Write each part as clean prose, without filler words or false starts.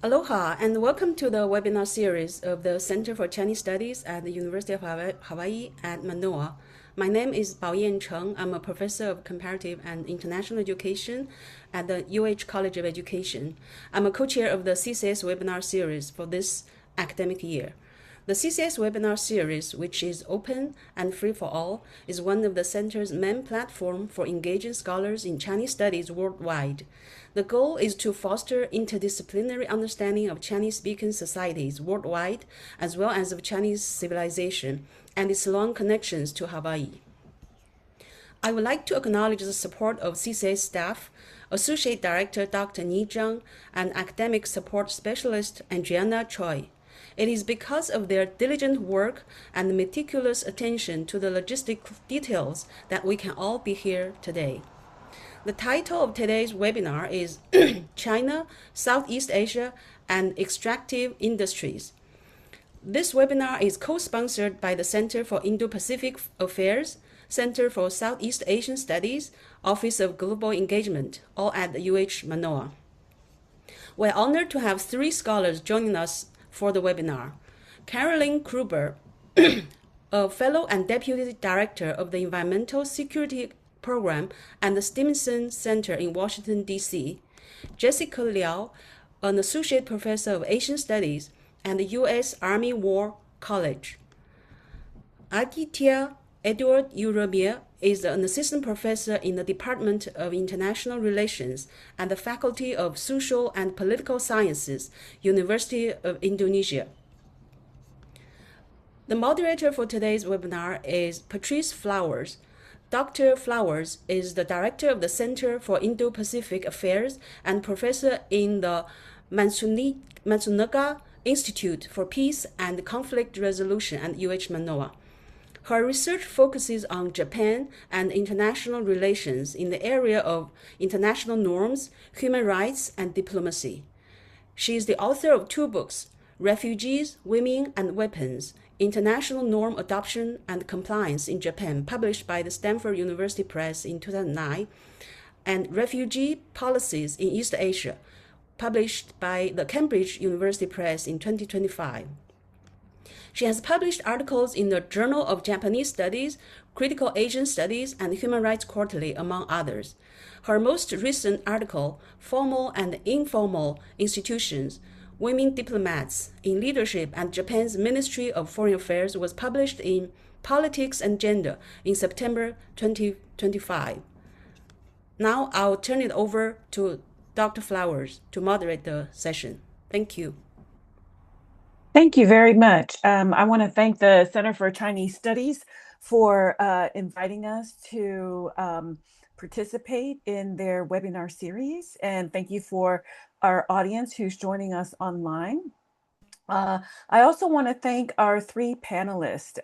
Aloha and welcome to the webinar series of the Center for Chinese Studies at the University of Hawaii at Manoa. My name is Baoyan Cheng. I'm a professor of comparative and international education at the UH College of Education. I'm a co-chair of the CCS webinar series for this academic year. The CCS webinar series, which is open and free for all, is one of the center's main platforms for engaging scholars in Chinese studies worldwide. The goal is to foster interdisciplinary understanding of Chinese-speaking societies worldwide, as well as of Chinese civilization and its long connections to Hawaii. I would like to acknowledge the support of CCS staff, Associate Director Dr. Ni Zhang, and Academic Support Specialist Adriana Choi. It is because of their diligent work and meticulous attention to the logistic details that we can all be here today. The title of today's webinar is China, Southeast Asia, and Extractive Industries. This webinar is co-sponsored by the Center for Indo-Pacific Affairs, Center for Southeast Asian Studies, Office of Global Engagement, all at the UH Manoa. We're honored to have three scholars joining us for the webinar. Carolyn Gruber, a fellow and deputy director of the Environmental Security Program at the Stimson Center in Washington, D.C. Jessica Liao, an associate professor of Asian Studies at the U.S. Army War College. Aditya Edward Urabia is an assistant professor in the Department of International Relations at the Faculty of Social and Political Sciences, University of Indonesia. The moderator for today's webinar is Patrice Flowers. Dr. Flowers is the director of the Center for Indo-Pacific Affairs and professor in the Matsunaga Institute for Peace and Conflict Resolution at UH Manoa. Her research focuses on Japan and international relations in the area of international norms, human rights, and diplomacy. She is the author of two books, Refugees, Women, and Weapons, International Norm Adoption and Compliance in Japan, published by the Stanford University Press in 2009, and Refugee Policies in East Asia, published by the Cambridge University Press in 2025. She has published articles in the Journal of Japanese Studies, Critical Asian Studies, and Human Rights Quarterly, among others. Her most recent article, Formal and Informal Institutions, Women Diplomats in Leadership and Japan's Ministry of Foreign Affairs, was published in Politics and Gender in September 2025. Now I'll turn it over to Dr. Flowers to moderate the session. Thank you. Thank you very much. I want to thank the Center for Chinese Studies for inviting us to participate in their webinar series. And thank you for our audience who's joining us online. I also want to thank our three panelists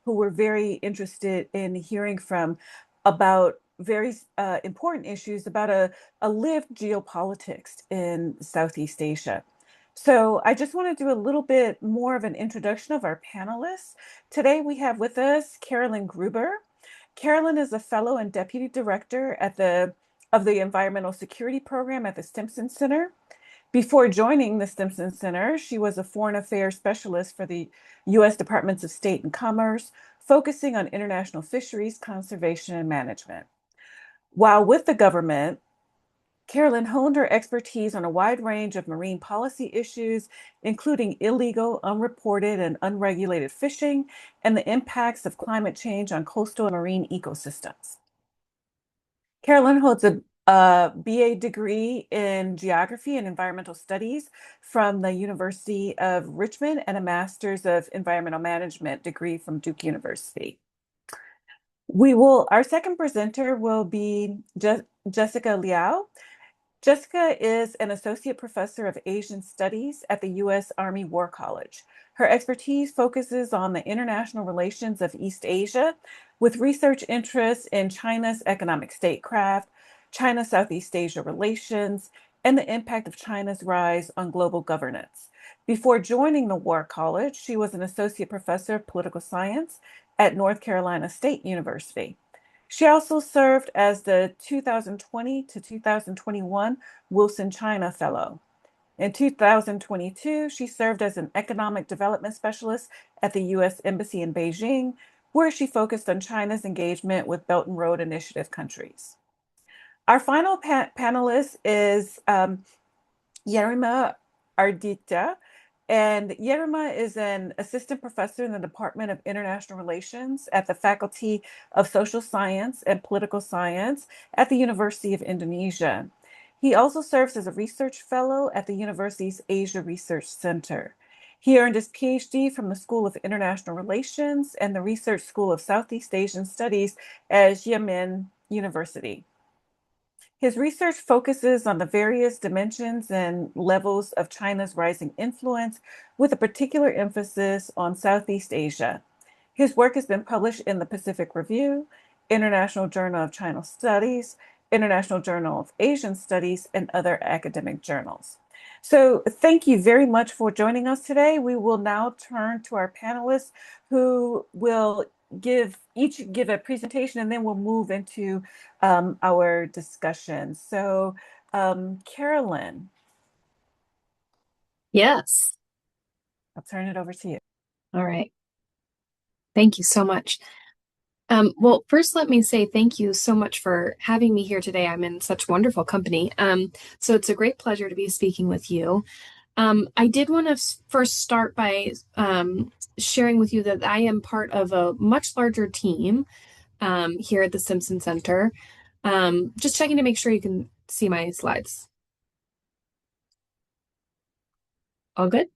who were very interested in hearing from about very important issues about a lived geopolitics in Southeast Asia. So I just want to do a little bit more of an introduction of our panelists. Today we have with us Carolyn Gruber. Carolyn is a fellow and deputy director of the Environmental Security Program at the Stimson Center. Before joining the Stimson Center, she was a foreign affairs specialist for the U.S. Departments of State and Commerce, focusing on international fisheries, conservation, and management. While with the government, Carolyn honed her expertise on a wide range of marine policy issues, including illegal, unreported, and unregulated fishing, and the impacts of climate change on coastal and marine ecosystems. Carolyn holds a BA degree in Geography and Environmental Studies from the University of Richmond and a Master's of Environmental Management degree from Duke University. Our second presenter will be Jessica Liao. Jessica is an associate professor of Asian Studies at the U.S. Army War College. Her expertise focuses on the international relations of East Asia, with research interests in China's economic statecraft, China-Southeast Asia relations, and the impact of China's rise on global governance. Before joining the War College, she was an associate professor of political science at North Carolina State University. She also served as the 2020 to 2021 Wilson China Fellow. In 2022, she served as an economic development specialist at the U.S. Embassy in Beijing, where she focused on China's engagement with Belt and Road Initiative countries. Our final panelist is Yerima Ardita. And Yerima is an assistant professor in the Department of International Relations at the Faculty of Social Science and Political Science at the University of Indonesia. He also serves as a research fellow at the university's Asia Research Center. He earned his PhD from the School of International Relations and the Research School of Southeast Asian Studies at Xiamen University. His research focuses on the various dimensions and levels of China's rising influence, with a particular emphasis on Southeast Asia. His work has been published in the Pacific Review, International Journal of China Studies, International Journal of Asian Studies, and other academic journals. So thank you very much for joining us today. We will now turn to our panelists who will give a presentation, and then we'll move into our discussion. So Carolyn. Yes. I'll turn it over to you. All right. Thank you so much. Well, first, let me say thank you so much for having me here today. I'm in such wonderful company. So it's a great pleasure to be speaking with you. I did want to first start by sharing with you that I am part of a much larger team here at the Stimson Center. Just checking to make sure you can see my slides. All good?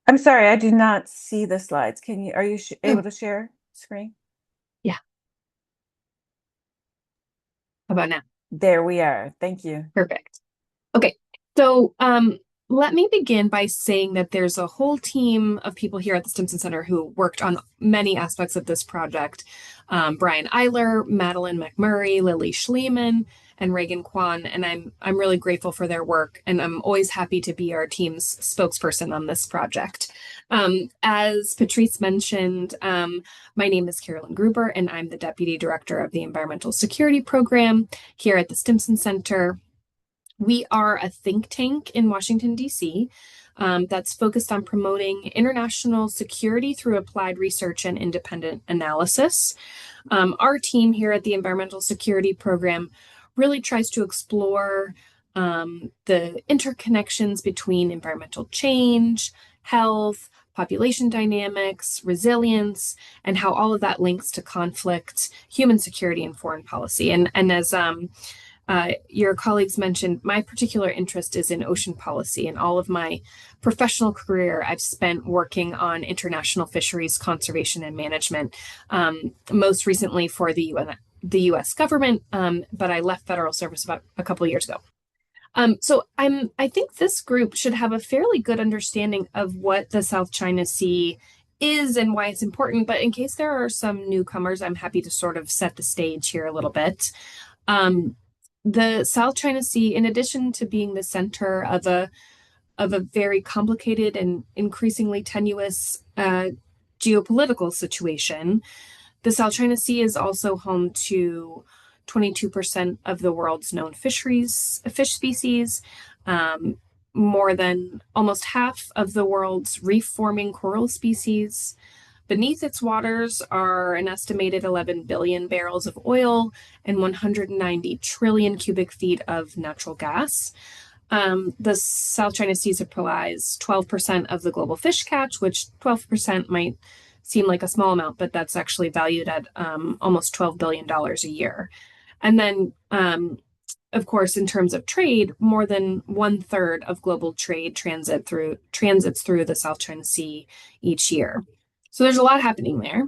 I'm sorry, I do not see the slides. Are you able to share screen? Yeah. How about now? There we are. Thank you. Perfect. Okay. So let me begin by saying that there's a whole team of people here at the Stimson Center who worked on many aspects of this project. Brian Eiler, Madeline McMurray, Lily Schliemann, and Reagan Kwan, and I'm really grateful for their work, and I'm always happy to be our team's spokesperson on this project. As Patrice mentioned, my name is Carolyn Gruber, and I'm the Deputy Director of the Environmental Security Program here at the Stimson Center. We are a think tank in Washington, D.C. That's focused on promoting international security through applied research and independent analysis. Our team here at the Environmental Security Program really tries to explore the interconnections between environmental change, health, population dynamics, resilience, and how all of that links to conflict, human security, and foreign policy. And as your colleagues mentioned, my particular interest is in ocean policy, and all of my professional career I've spent working on international fisheries conservation and management, most recently for the U.S. government, but I left federal service about a couple of years ago. So I think this group should have a fairly good understanding of what the South China Sea is and why it's important, but in case there are some newcomers, I'm happy to sort of set the stage here a little bit. The South China Sea, in addition to being the center of a very complicated and increasingly tenuous geopolitical situation, the South China Sea is also home to 22% of the world's known fish species, more than almost half of the world's reef-forming coral species. Beneath its waters are an estimated 11 billion barrels of oil and 190 trillion cubic feet of natural gas. The South China Sea supplies 12% of the global fish catch, which 12% might seem like a small amount, but that's actually valued at almost $12 billion a year. And then, of course, in terms of trade, more than 1/3 of global trade transits through the South China Sea each year. So there's a lot happening there.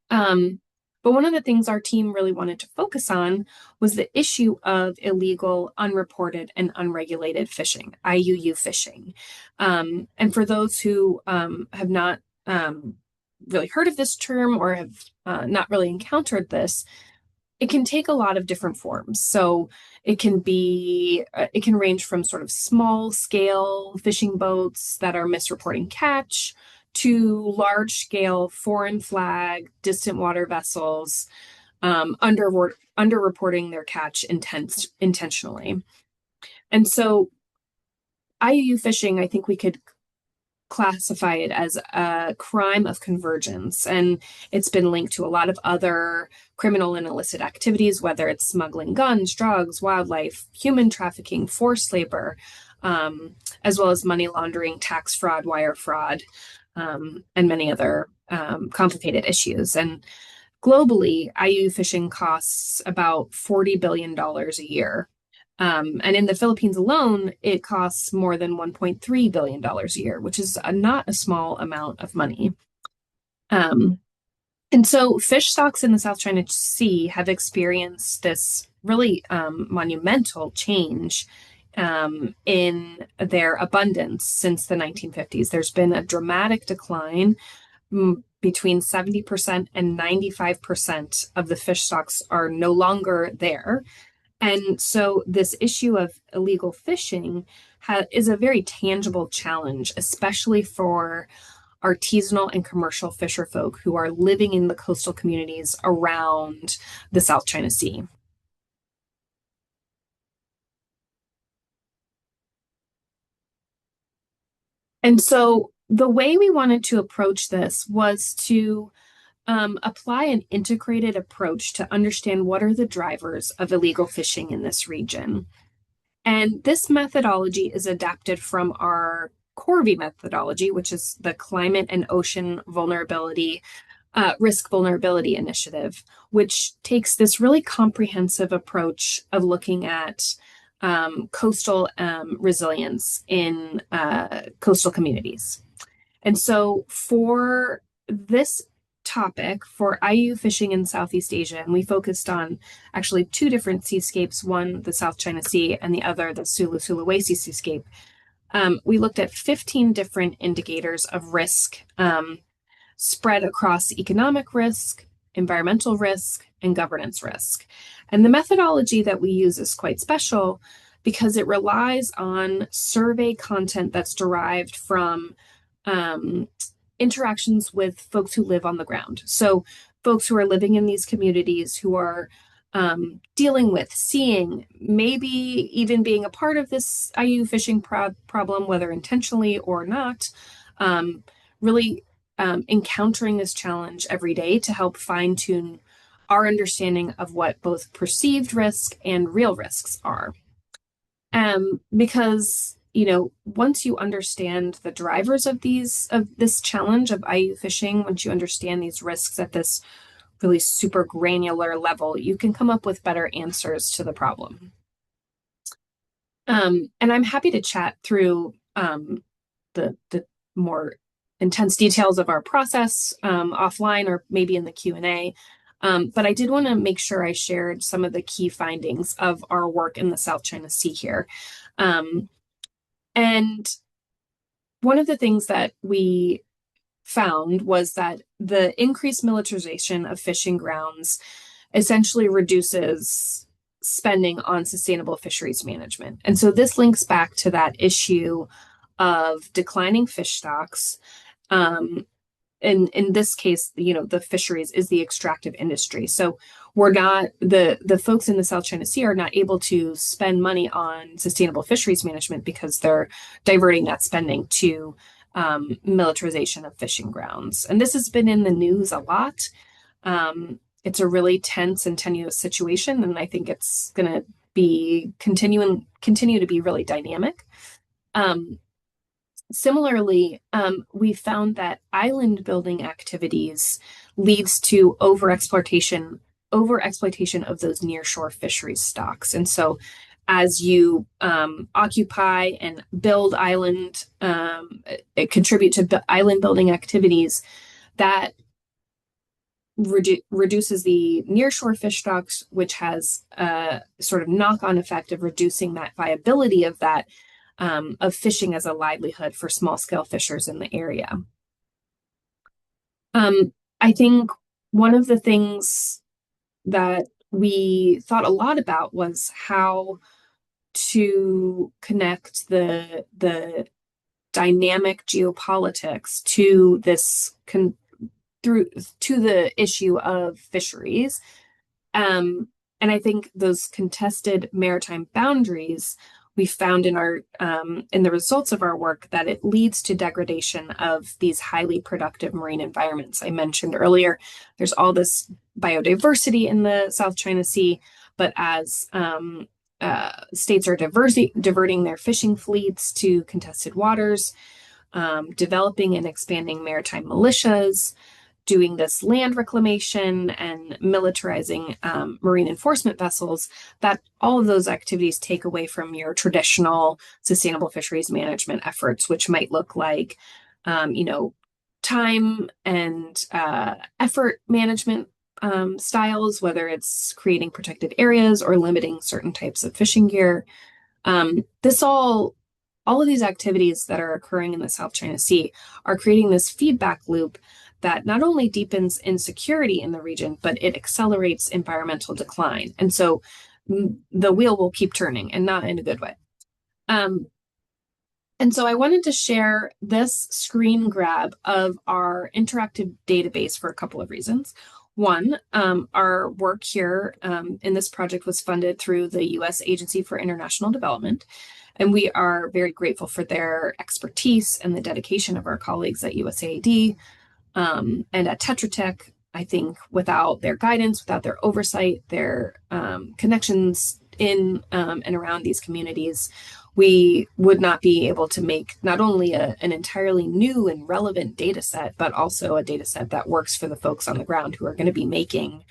But one of the things our team really wanted to focus on was the issue of illegal, unreported, and unregulated fishing, IUU fishing. And for those who have not really heard of this term or have not really encountered this, it can take a lot of different forms. So it can range from sort of small scale fishing boats that are misreporting catch to large scale foreign flag, distant water vessels, underwater underreporting their catch intentionally. And so IUU fishing, I think we could classify it as a crime of convergence, and it's been linked to a lot of other criminal and illicit activities, whether it's smuggling guns, drugs, wildlife, human trafficking, forced labor, as well as money laundering, tax fraud, wire fraud, and many other complicated issues. And globally, IUU fishing costs about $40 billion a year. And in the Philippines alone, it costs more than $1.3 billion a year, which is not a small amount of money. And so fish stocks in the South China Sea have experienced this really monumental change in their abundance since the 1950s. There's been a dramatic decline. Between 70% and 95% of the fish stocks are no longer there. And so this issue of illegal fishing is a very tangible challenge, especially for artisanal and commercial fisher folk who are living in the coastal communities around the South China Sea. And so the way we wanted to approach this was to apply an integrated approach to understand what are the drivers of illegal fishing in this region. And this methodology is adapted from our CORVI methodology, which is the Climate and Ocean Vulnerability Risk Vulnerability Initiative, which takes this really comprehensive approach of looking at coastal resilience in coastal communities. And so for this topic, for IUU fishing in Southeast Asia, and we focused on actually two different seascapes, one the South China Sea and the other the Sulu-Sulawesi seascape. We looked at 15 different indicators of risk spread across economic risk, environmental risk, and governance risk. And the methodology that we use is quite special because it relies on survey content that's derived from interactions with folks who live on the ground. So folks who are living in these communities who are dealing with, seeing, maybe even being a part of this IUU fishing problem, whether intentionally or not, really encountering this challenge every day to help fine-tune our understanding of what both perceived risk and real risks are. Because once you understand the drivers of this challenge of IUU fishing, once you understand these risks at this really super granular level, you can come up with better answers to the problem. And I'm happy to chat through the more intense details of our process offline or maybe in the Q&A. But I did want to make sure I shared some of the key findings of our work in the South China Sea here. And one of the things that we found was that the increased militarization of fishing grounds essentially reduces spending on sustainable fisheries management. And so this links back to that issue of declining fish stocks. In this case, the fisheries is the extractive industry. So we're not, the folks in the South China Sea are not able to spend money on sustainable fisheries management because they're diverting that spending to militarization of fishing grounds. And this has been in the news a lot. It's a really tense and tenuous situation, and I think it's going to be continue to be really dynamic. Similarly, we found that island building activities leads to overexploitation of those nearshore fisheries stocks. And so as you occupy and build island, contribute to island building activities, that reduces the nearshore fish stocks, which has a sort of knock-on effect of reducing that viability of that of fishing as a livelihood for small-scale fishers in the area. I think one of the things that we thought a lot about was how to connect the dynamic geopolitics to this to the issue of fisheries. And And I think those contested maritime boundaries, we found in our in the results of our work that it leads to degradation of these highly productive marine environments. I mentioned earlier, there's all this biodiversity in the South China Sea, but as states are diverting their fishing fleets to contested waters, developing and expanding maritime militias, doing this land reclamation and militarizing marine enforcement vessels, that all of those activities take away from your traditional sustainable fisheries management efforts, which might look like, time and effort management styles, whether it's creating protected areas or limiting certain types of fishing gear. All of these activities that are occurring in the South China Sea are creating this feedback loop that not only deepens insecurity in the region, but it accelerates environmental decline. And so the wheel will keep turning, and not in a good way. And so I wanted to share this screen grab of our interactive database for a couple of reasons. One, our work here in this project was funded through the U.S. Agency for International Development, and we are very grateful for their expertise and the dedication of our colleagues at USAID and at Tetra Tech. I think without their guidance, without their oversight, their connections in and around these communities, we would not be able to make not only an entirely new and relevant data set, but also a data set that works for the folks on the ground who are going to be making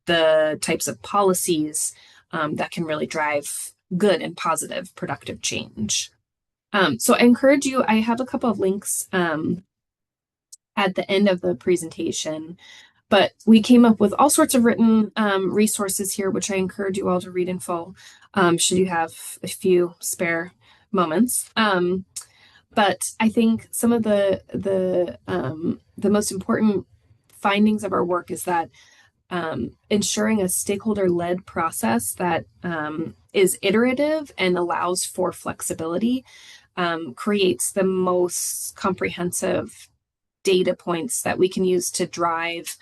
the types of policies that can really drive good and positive productive change. So I encourage you, I have a couple of links at the end of the presentation, but we came up with all sorts of written resources here, which I encourage you all to read in full, should you have a few spare moments. But I think some of the most important findings of our work is that ensuring a stakeholder-led process that is iterative and allows for flexibility creates the most comprehensive data points that we can use to drive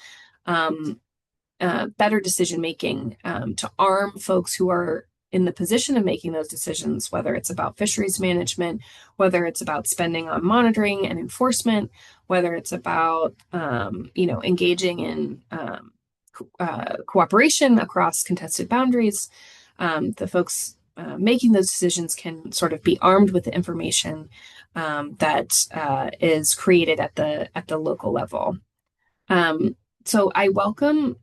better decision making, to arm folks who are in the position of making those decisions, whether it's about fisheries management, whether it's about spending on monitoring and enforcement, whether it's about engaging in cooperation across contested boundaries. The folks making those decisions can sort of be armed with the information that is created at the local level. So I welcome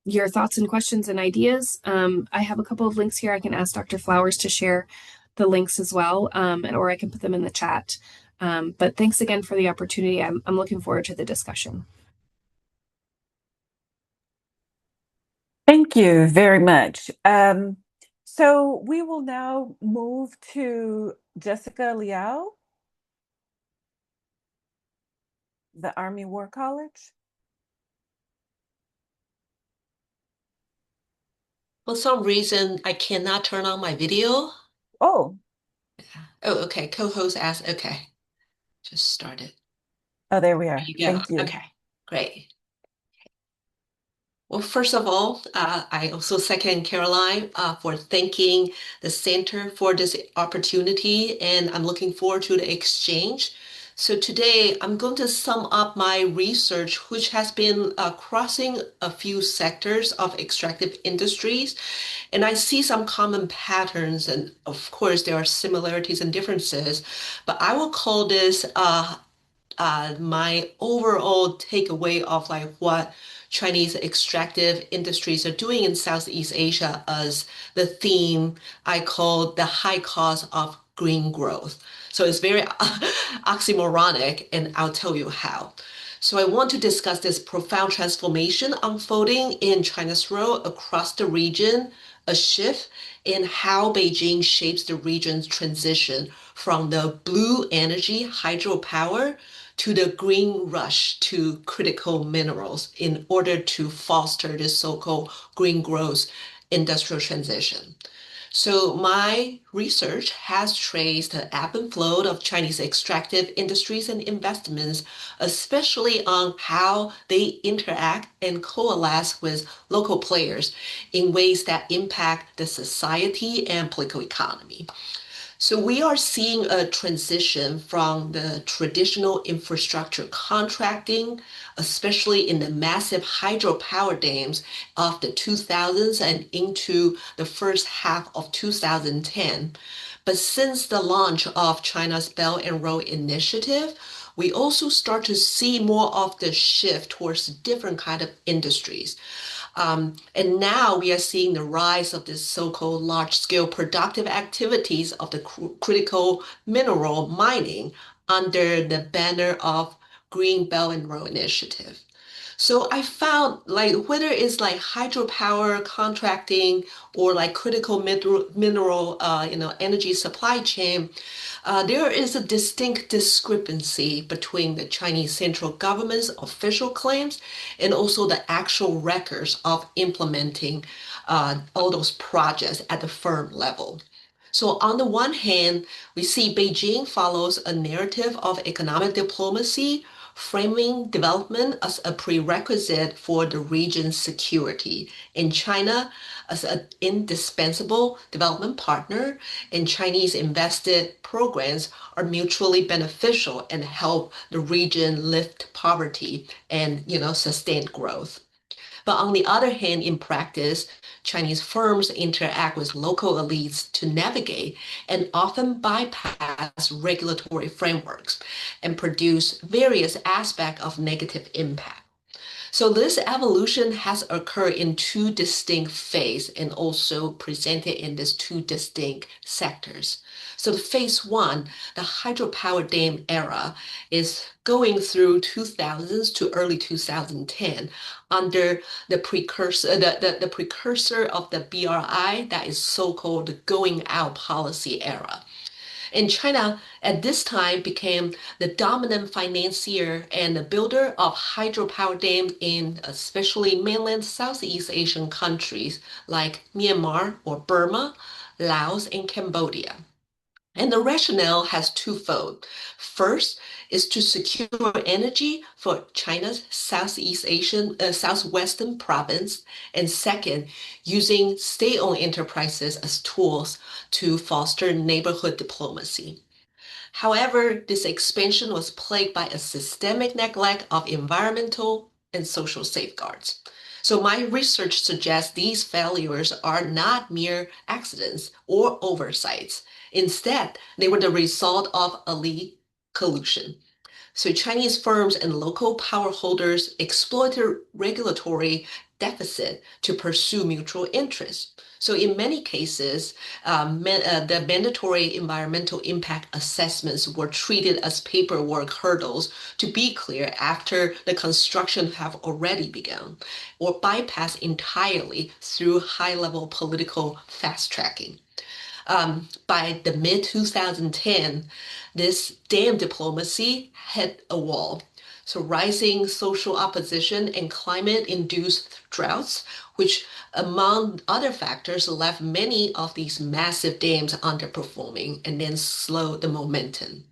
your thoughts and questions and ideas. I have a couple of links here. I can ask Dr. Flowers to share the links as well, or I can put them in the chat. But thanks again for the opportunity. I'm looking forward to the discussion. Thank you very much. So we will now move to Jessica Liao, the Army War College. For some reason, I cannot turn on my video. Oh. Oh, okay. Co-host asked, okay. Just started. Oh, there we are. There you go. Thank you. Okay, great. Well, first of all, I also second Caroline for thanking the center for this opportunity, and I'm looking forward to the exchange. So today I'm going to sum up my research, which has been crossing a few sectors of extractive industries, and I see some common patterns, and of course there are similarities and differences, but I will call this my overall takeaway of like what Chinese extractive industries are doing in Southeast Asia as the theme I call the high cost of green growth. So it's very oxymoronic, and I'll tell you how. So I want to discuss this profound transformation unfolding in China's role across the region, a shift in how Beijing shapes the region's transition from the blue energy hydropower to the green rush to critical minerals in order to foster this so-called green growth industrial transition. So my research has traced the ebb and flow of Chinese extractive industries and investments, especially on how they interact and coalesce with local players in ways that impact the society and political economy. So we are seeing a transition from the traditional infrastructure contracting, especially in the massive hydropower dams of the 2000s and into the first half of 2010. But since the launch of China's Belt and Road Initiative, we also start to see more of the shift towards different kind of industries. And now we are seeing the rise of this so-called large-scale productive activities of the critical mineral mining under the banner of Green Belt and Road Initiative. So I found like whether it's like hydropower contracting or like critical mineral energy supply chain, there is a distinct discrepancy between the Chinese central government's official claims and also the actual records of implementing all those projects at the firm level. So on the one hand, we see Beijing follows a narrative of economic diplomacy, framing development as a prerequisite for the region's security, and China as an indispensable development partner, and Chinese invested programs are mutually beneficial and help the region lift poverty and sustain growth. But on the other hand, in practice, Chinese firms interact with local elites to navigate and often bypass regulatory frameworks and produce various aspects of negative impact. So this evolution has occurred in two distinct phases and also presented in these two distinct sectors. So the phase one, the hydropower dam era, is going through 2000s to early 2010 under the precursor, the precursor of the BRI, that is so-called the going out policy era. And China at this time became the dominant financier and the builder of hydropower dams in especially mainland Southeast Asian countries like Myanmar or Burma, Laos, and Cambodia. And the rationale has twofold. First is to secure energy for China's southwestern province. And second, using state-owned enterprises as tools to foster neighborhood diplomacy. However, this expansion was plagued by a systemic neglect of environmental and social safeguards. So my research suggests these failures are not mere accidents or oversights. Instead, they were the result of elite collusion. So Chinese firms and local power holders exploited regulatory deficit to pursue mutual interests. So in many cases, the mandatory environmental impact assessments were treated as paperwork hurdles to be clear after the construction have already begun, or bypassed entirely through high-level political fast-tracking. By the mid-2010, this dam diplomacy hit a wall. So rising social opposition and climate-induced droughts, which among other factors left many of these massive dams underperforming and then slowed the momentum.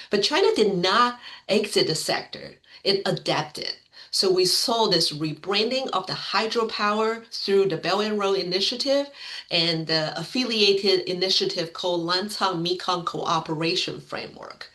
But China did not exit the sector. It adapted. So we saw this rebranding of the hydropower through the Belt and Road Initiative and the affiliated initiative called Lantang Mekong Cooperation Framework.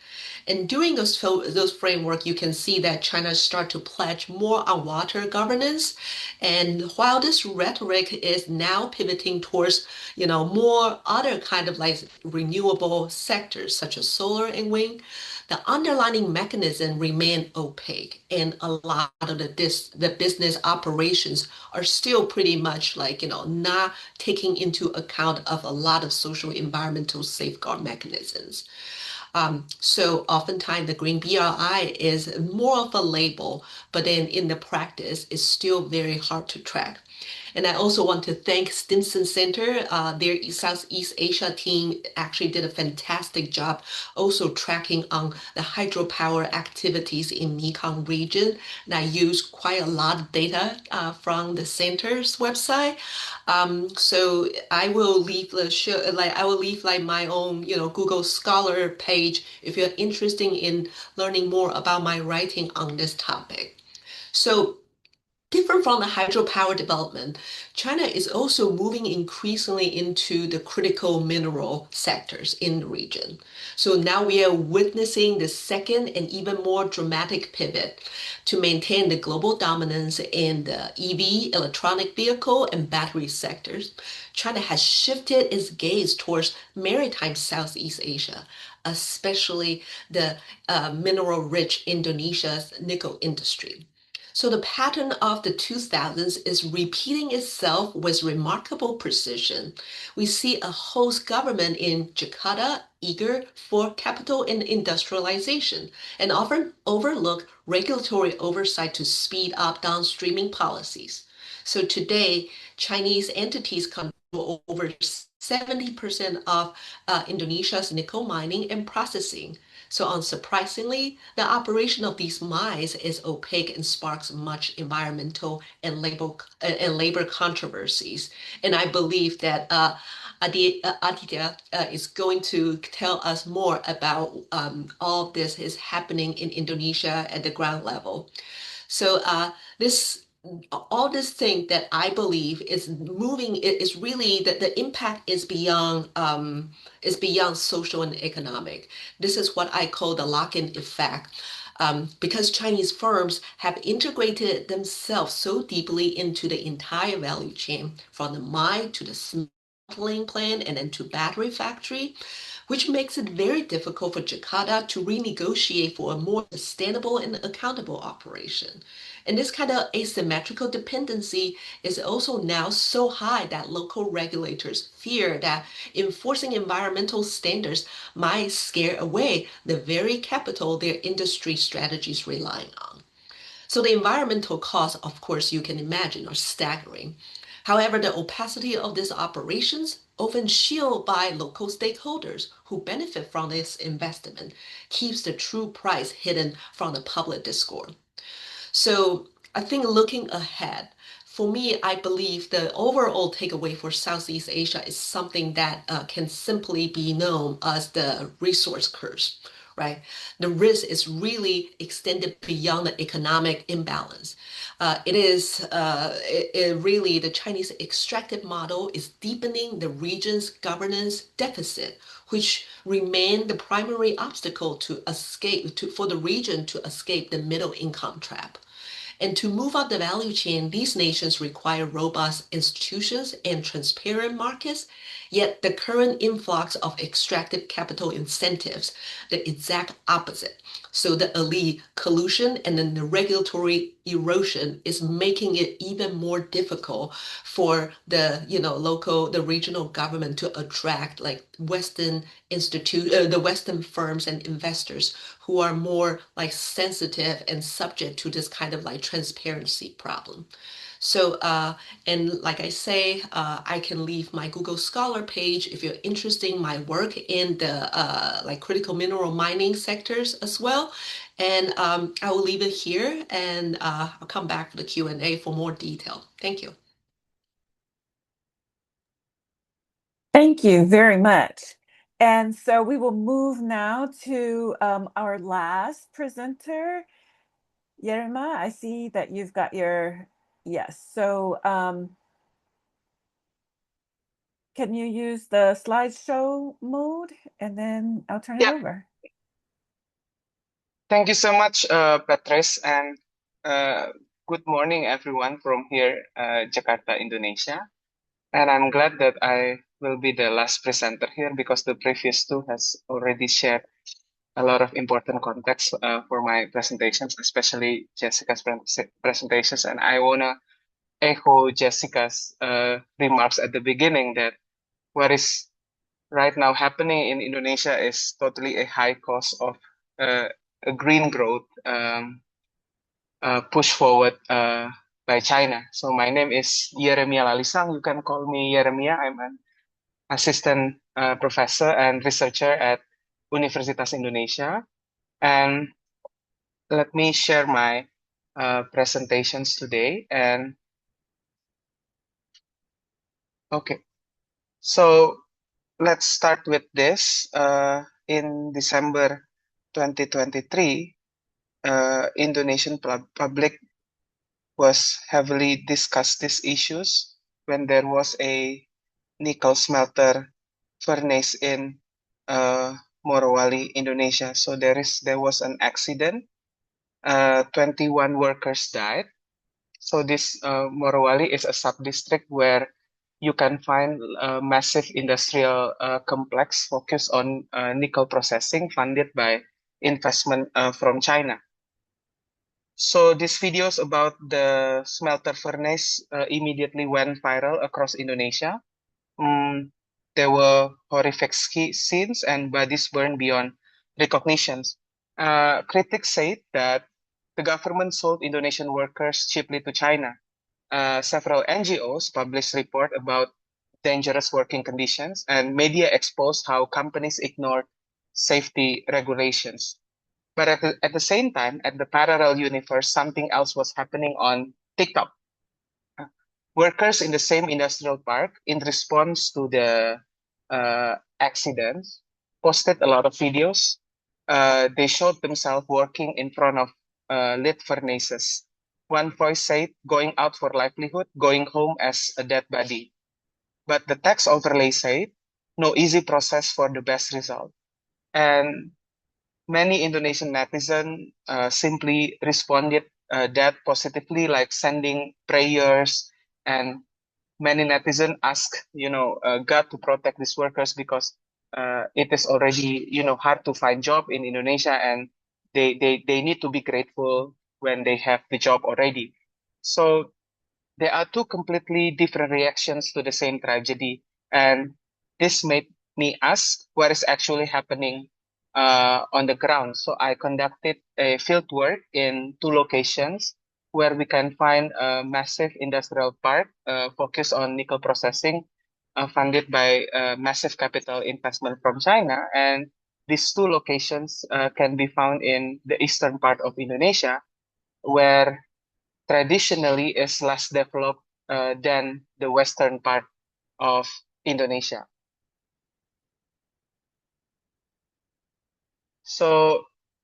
And during those framework, you can see that China start to pledge more on water governance. And while this rhetoric is now pivoting towards, more other kind of like renewable sectors such as solar and wind, the underlying mechanism remain opaque, and a lot of the business operations are still pretty much like, not taking into account of a lot of social environmental safeguard mechanisms. So oftentimes the green BRI is more of a label, but then in the practice, it's still very hard to track. And I also want to thank Stimson Center. Their Southeast Asia team actually did a fantastic job also tracking on the hydropower activities in Mekong region. And I used quite a lot of data from the center's website. So I will leave the show, I will leave my own, Google Scholar page if you're interested in learning more about my writing on this topic. So different from the hydropower development, China is also moving increasingly into the critical mineral sectors in the region. So now we are witnessing the second and even more dramatic pivot to maintain the global dominance in the EV, electronic vehicle, and battery sectors. China has shifted its gaze towards maritime Southeast Asia, especially the mineral-rich Indonesia's nickel industry. So the pattern of the 2000s is repeating itself with remarkable precision. We see a host government in Jakarta eager for capital and industrialization and often overlook regulatory oversight to speed up downstreaming policies. So today, Chinese entities control over 70% of Indonesia's nickel mining and processing. So unsurprisingly, the operation of these mines is opaque and sparks much environmental and labor controversies. And I believe that Aditya is going to tell us more about all of this is happening in Indonesia at the ground level. So all this thing that I believe is moving is really that the impact is beyond social and economic. This is what I call the lock-in effect. Because Chinese firms have integrated themselves so deeply into the entire value chain, from the mine to the smelting plant and then to battery factory, which makes it very difficult for Jakarta to renegotiate for a more sustainable and accountable operation. And this kind of asymmetrical dependency is also now so high that local regulators fear that enforcing environmental standards might scare away the very capital their industry strategies rely on. So the environmental costs, of course, you can imagine, are staggering. However, the opacity of these operations, often shielded by local stakeholders who benefit from this investment, keeps the true price hidden from the public discourse. So I think looking ahead, for me, I believe the overall takeaway for Southeast Asia is something that can simply be known as the resource curse, right? The risk is really extended beyond the economic imbalance. Really the Chinese extractive model is deepening the region's governance deficit, which remain the primary obstacle for the region to escape the middle income trap. And to move up the value chain, these nations require robust institutions and transparent markets. Yet the current influx of extractive capital incentives, the exact opposite. So the elite collusion and then the regulatory erosion is making it even more difficult for the regional government to attract like the Western firms and investors who are more like sensitive and subject to this kind of like transparency problem. So, and like I say, I can leave my Google Scholar page if you're interested in my work in the like critical mineral mining sectors as well. And I will leave it here and I'll come back for the Q&A for more detail. Thank you. Thank you very much. And so we will move now to our last presenter. Yerma, I see that you've got yes. So can you use the slideshow mode and then I'll turn it over. Thank you so much, Patrice, and good morning, everyone from here, Jakarta, Indonesia. And I'm glad that I will be the last presenter here because the previous two has already shared a lot of important context for my presentations, especially Jessica's presentations. And I want to echo Jessica's remarks at the beginning that what is right now happening in Indonesia is totally a high cost of a green growth push forward by China. So my name is Yeremia Lalisang. You can call me Yeremia. I'm an assistant professor and researcher at Universitas Indonesia. And let me share my presentations today. And okay, so let's start with this. In December 2023, Indonesian public was heavily discussed these issues when there was a nickel smelter furnace in Morowali, Indonesia. So there was an accident. 21 workers died. So this Morowali is a sub-district where you can find a massive industrial complex focused on nickel processing funded by investment from China. So these videos about the smelter furnace immediately went viral across Indonesia. There were horrific scenes and bodies burned beyond recognitions. Critics said that the government sold Indonesian workers cheaply to China. Several NGOs published reports about dangerous working conditions, and media exposed how companies ignored safety regulations. But at the same time, at the parallel universe, something else was happening on TikTok. Workers in the same industrial park, in response to the accidents, posted a lot of videos. They showed themselves working in front of lit furnaces. One voice said, going out for livelihood, going home as a dead body. But the text overlay said, no easy process for the best result. And many Indonesian netizens simply responded that positively, like sending prayers, and many netizens ask, God to protect these workers because it is already, hard to find job in Indonesia, and they need to be grateful when they have the job already. So there are two completely different reactions to the same tragedy, and this made me ask what is actually happening on the ground. So I conducted a field work in two locations where we can find a massive industrial park focused on nickel processing, funded by massive capital investment from China. And these two locations can be found in the eastern part of Indonesia, where traditionally is less developed than the western part of Indonesia. So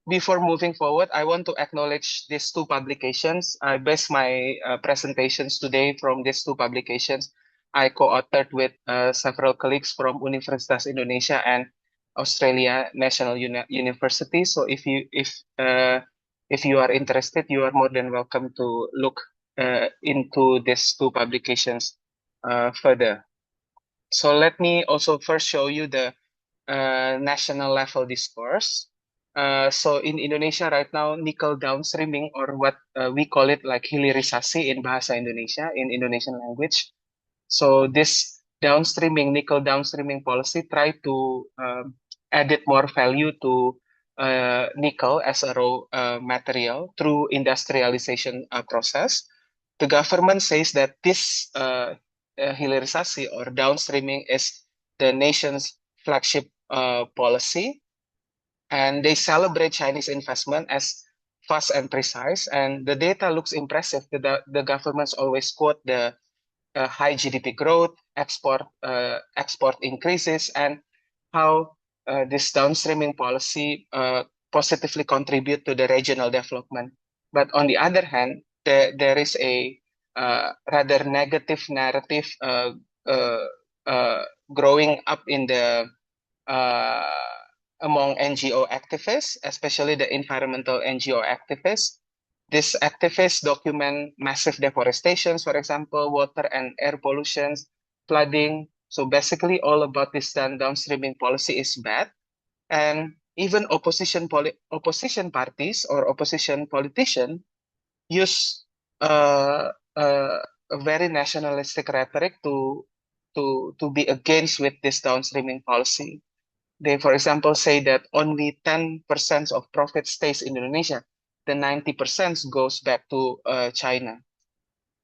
before moving forward, I want to acknowledge these two publications. I base my presentations today from these two publications. I co-authored with several colleagues from Universitas Indonesia and Australia National University. So if you are interested, you are more than welcome to look into these two publications further. So let me also first show you the national level discourse. So in Indonesia right now, nickel downstreaming, or what we call it like hilirisasi in Bahasa Indonesia, in Indonesian language. So this nickel downstreaming policy try to add more value to nickel as a raw material through industrialization process. The government says that this hilirisasi or downstreaming is the nation's flagship policy, and they celebrate Chinese investment as fast and precise, and the data looks impressive. The governments always quote the high GDP growth, export increases, and how this downstreaming policy positively contribute to the regional development. But on the other hand, there is a rather negative narrative growing up in the among NGO activists, especially the environmental NGO activists. These activists document massive deforestations, for example, water and air pollutions, flooding. So basically all about this downstreaming policy is bad. And even opposition parties or opposition politicians use a very nationalistic rhetoric to to be against with this downstreaming policy. They, for example, say that only 10% of profit stays in Indonesia. The 90% goes back to China.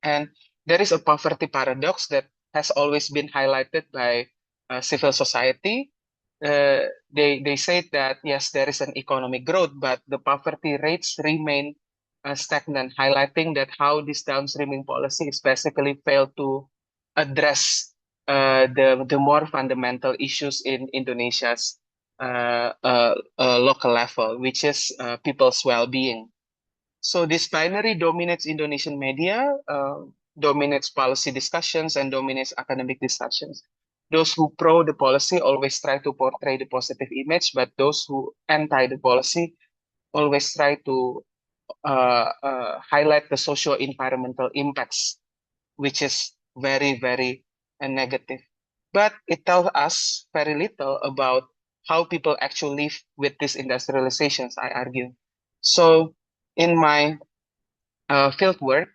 And there is a poverty paradox that has always been highlighted by civil society. They say that, yes, there is an economic growth, but the poverty rates remain stagnant, highlighting that how this downstreaming policy is basically failed to address the more fundamental issues in Indonesia's local level, which is people's well-being. So this binary dominates Indonesian media, dominates policy discussions, and dominates academic discussions. Those who pro the policy always try to portray the positive image, but those who anti the policy always try to highlight the socio-environmental impacts, which is very, very negative. But it tells us very little about how people actually live with these industrializations, I argue. So in my field work,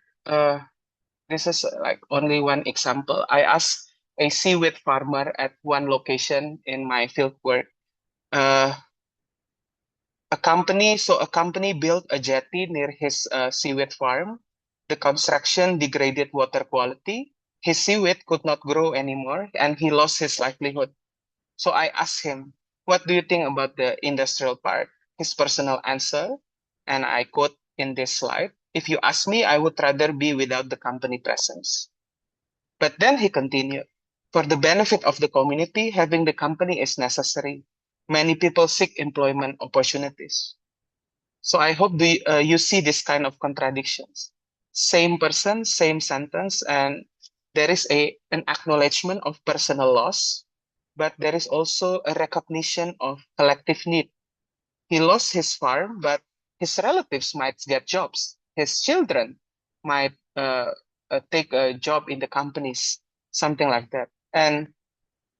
this is like only one example. I asked a seaweed farmer at one location in my field work. A company built a jetty near his seaweed farm. The construction degraded water quality. His seaweed could not grow anymore, and he lost his livelihood. So I asked him, "What do you think about the industrial part?" His personal answer, and I quote in this slide, "If you ask me, I would rather be without the company presence." But then he continued, "For the benefit of the community, having the company is necessary. Many people seek employment opportunities." So I hope you see this kind of contradictions. Same person, same sentence, and there is an acknowledgement of personal loss, but there is also a recognition of collective need. He lost his farm, but his relatives might get jobs. His children might take a job in the companies, something like that. And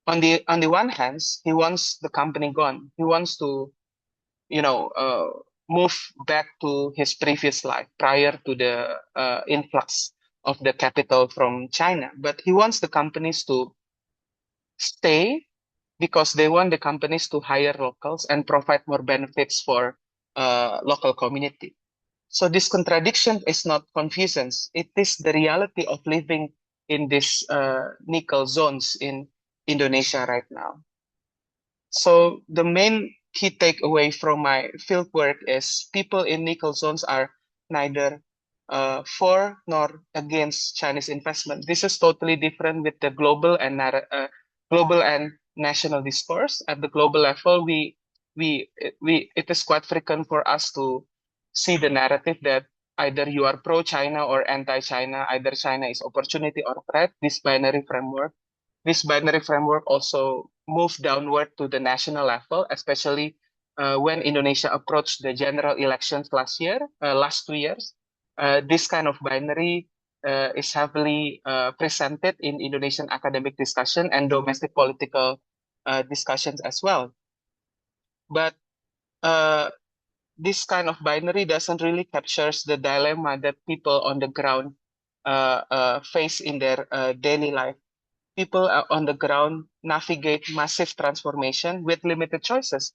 on the one hand, he wants the company gone. He wants to, move back to his previous life prior to the influx of the capital from China. But he wants the companies to stay because they want the companies to hire locals and provide more benefits for local community. So this contradiction is not confusions. It is the reality of living in these nickel zones in Indonesia right now. So the main key takeaway from my field work is people in nickel zones are neither for nor against Chinese investment. This is totally different with the global and national discourse. At the global level, it is quite frequent for us to see the narrative that either you are pro-China or anti-China, either China is opportunity or threat, this binary framework. This binary framework also moved downward to the national level, especially when Indonesia approached the general elections last 2 years. This kind of binary is heavily presented in Indonesian academic discussion and domestic political discussions as well. But this kind of binary doesn't really captures the dilemma that people on the ground face in their daily life. People on the ground navigate massive transformation with limited choices,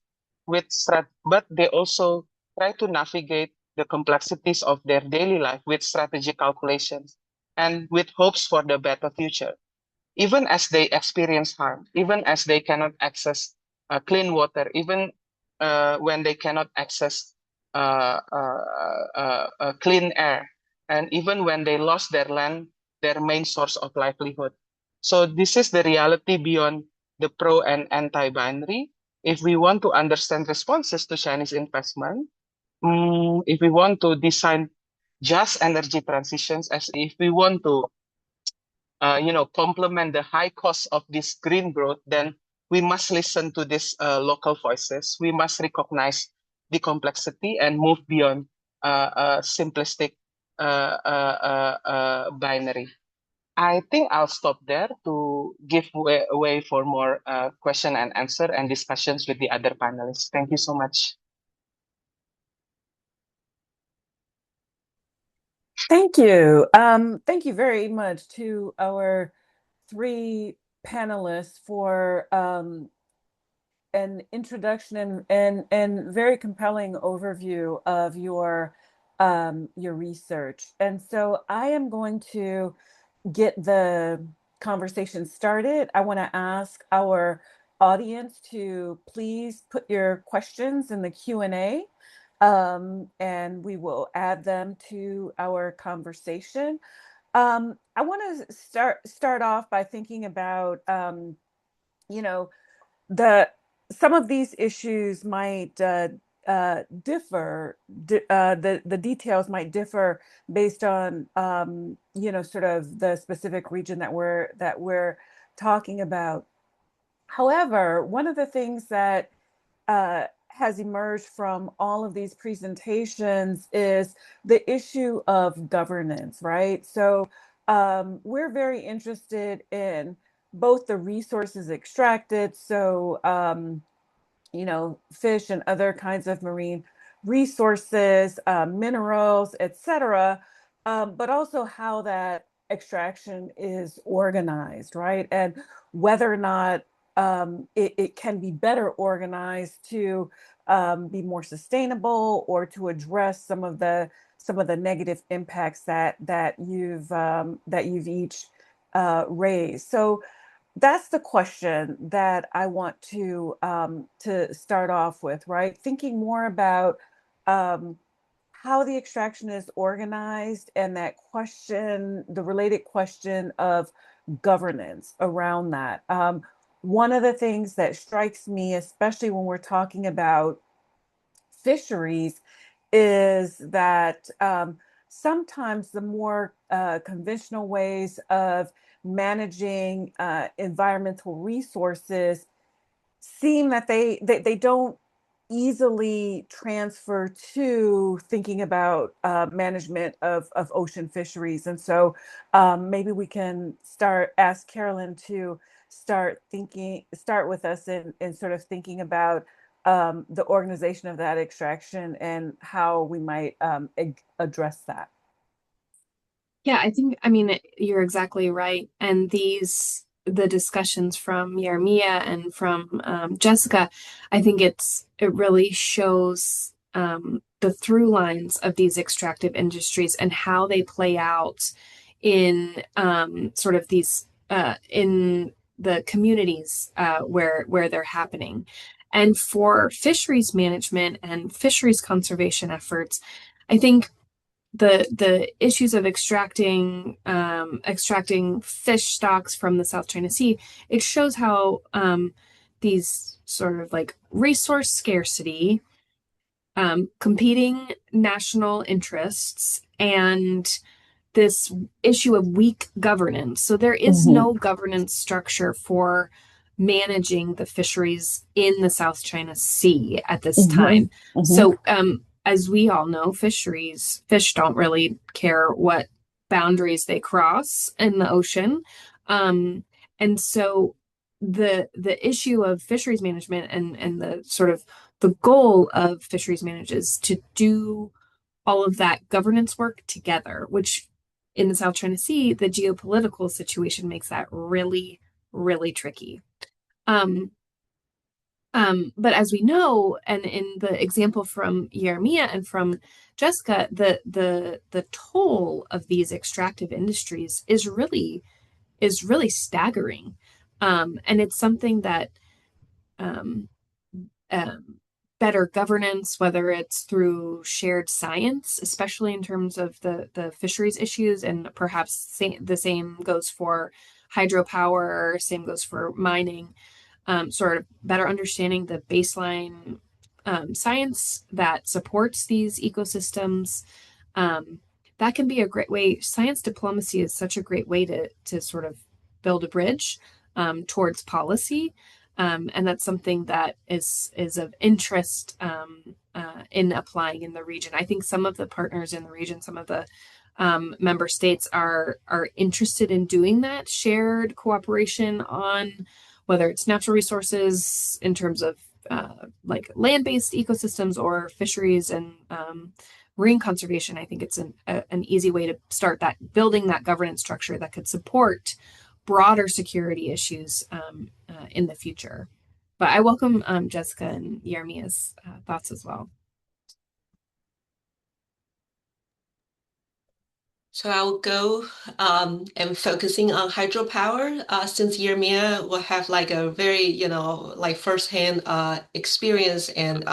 but they also try to navigate the complexities of their daily life with strategic calculations and with hopes for the better future. Even as they experience harm, even as they cannot access clean water, even when they cannot access clean air, and even when they lost their land, their main source of livelihood. So this is the reality beyond the pro and anti-binary. If we want to understand responses to Chinese investment, if we want to design just energy transitions, as if we want to complement the high cost of this green growth, then we must listen to these local voices. We must recognize the complexity and move beyond simplistic binary. I think I'll stop there to give way for more question and answer and discussions with the other panelists. Thank you so much. Thank you. Thank you very much to our three panelists for an introduction and very compelling overview of your research. And so I am going to get the conversation started. I want to ask our audience to please put your questions in the Q&A, and we will add them to our conversation. I want to start off by thinking about, you know, some of these issues might differ. The details might differ based on, you know, sort of the specific region that we're talking about. However, one of the things that has emerged from all of these presentations is the issue of governance, right? So we're very interested in both the resources extracted, so you know, fish and other kinds of marine resources, minerals, etc., but also how that extraction is organized, right? And whether or not it can be better organized to be more sustainable or to address some of the negative impacts that you've each raised. So that's the question that I want to start off with, right? Thinking more about how the extraction is organized and that question, the related question of governance around that. One of the things that strikes me, especially when we're talking about fisheries, is that sometimes the more conventional ways of managing environmental resources seem that they don't easily transfer to thinking about management of ocean fisheries. And so maybe we can ask Carolyn to start with us in sort of thinking about the organization of that extraction and how we might address that. Yeah, I mean, you're exactly right. And the discussions from Yermia and from Jessica, I think it really shows the through lines of these extractive industries and how they play out in sort of these in the communities where they're happening. And for fisheries management and fisheries conservation efforts, I think the issues of extracting fish stocks from the South China Sea, it shows how these sort of like resource scarcity, competing national interests, and this issue of weak governance. So there is no governance structure for managing the fisheries in the South China Sea at this time. So as we all know, fish don't really care what boundaries they cross in the ocean. And so the issue of fisheries management and the sort of the goal of fisheries management is to do all of that governance work together, which in the South China Sea, the geopolitical situation makes that really, really tricky. But as we know, and in the example from Yermia and from Jessica, the toll of these extractive industries is really staggering. And it's something that better governance, whether it's through shared science, especially in terms of the fisheries issues, and perhaps the same goes for hydropower, same goes for mining. Sort of better understanding the baseline science that supports these ecosystems. That can be a great way. Science diplomacy is such a great way to sort of build a bridge towards policy. And that's something that is of interest in applying in the region. I think some of the partners in the region, some of the member states are interested in doing that shared cooperation on whether it's natural resources in terms of like land-based ecosystems or fisheries and marine conservation. I think it's an easy way to start building that governance structure that could support broader security issues in the future. But I welcome Jessica and Yermia's thoughts as well. So I'll go and focusing on hydropower since Yermia will have like a very, like firsthand experience and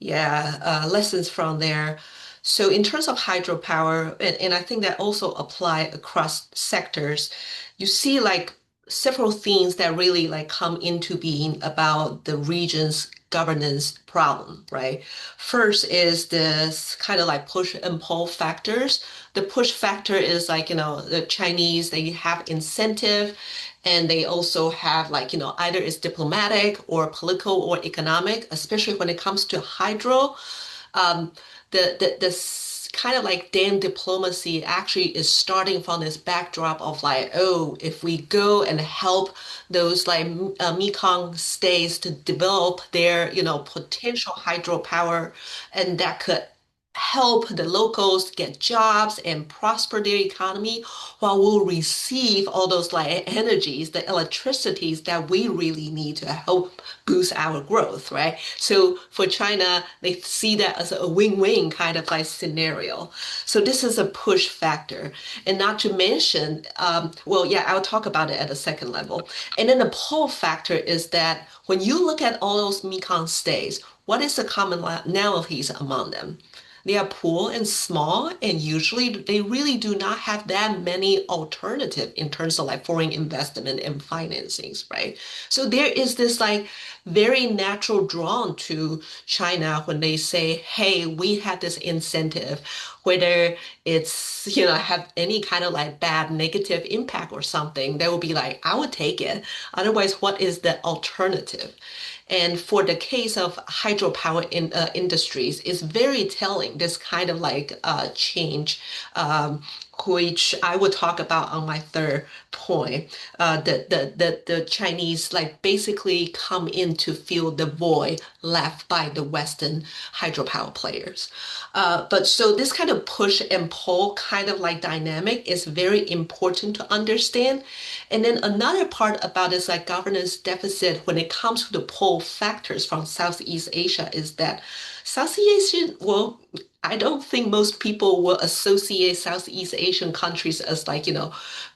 lessons from there. So in terms of hydropower, and I think that also apply across sectors, you see like several things that really like come into being about the region's governance problem, right? First is this kind of like push and pull factors. The push factor is like, the Chinese, they have incentive and they also have like, either it's diplomatic or political or economic, especially when it comes to hydro. Um, this kind of like dam diplomacy actually is starting from this backdrop of like, oh, if we go and help those like Mekong states to develop their, potential hydropower, and that could help the locals get jobs and prosper their economy while we'll receive all those like energies, the electricities that we really need to help boost our growth, right? So for China, they see that as a win-win kind of like scenario. So this is a push factor. And not to mention, I'll talk about it at a second level. And then the pull factor is that when you look at all those Mekong states, what is the commonalities among them? They are poor and small, and usually they really do not have that many alternative in terms of like foreign investment and financings, right? So there is this like very natural drawn to China when they say, hey, we have this incentive, whether it's, have any kind of like bad negative impact or something, they will be like, I would take it. Otherwise, what is the alternative? And for the case of hydropower industries, it's very telling, this kind of like change, which I will talk about on my third point. The Chinese like basically come in to fill the void left by the Western hydropower players. But so this kind of push and pull kind of like dynamic is very important to understand. And then another part about this like governance deficit when it comes to the pull factors from Southeast Asia is that Southeast Asia, well, I don't think most people will associate Southeast Asian countries as like,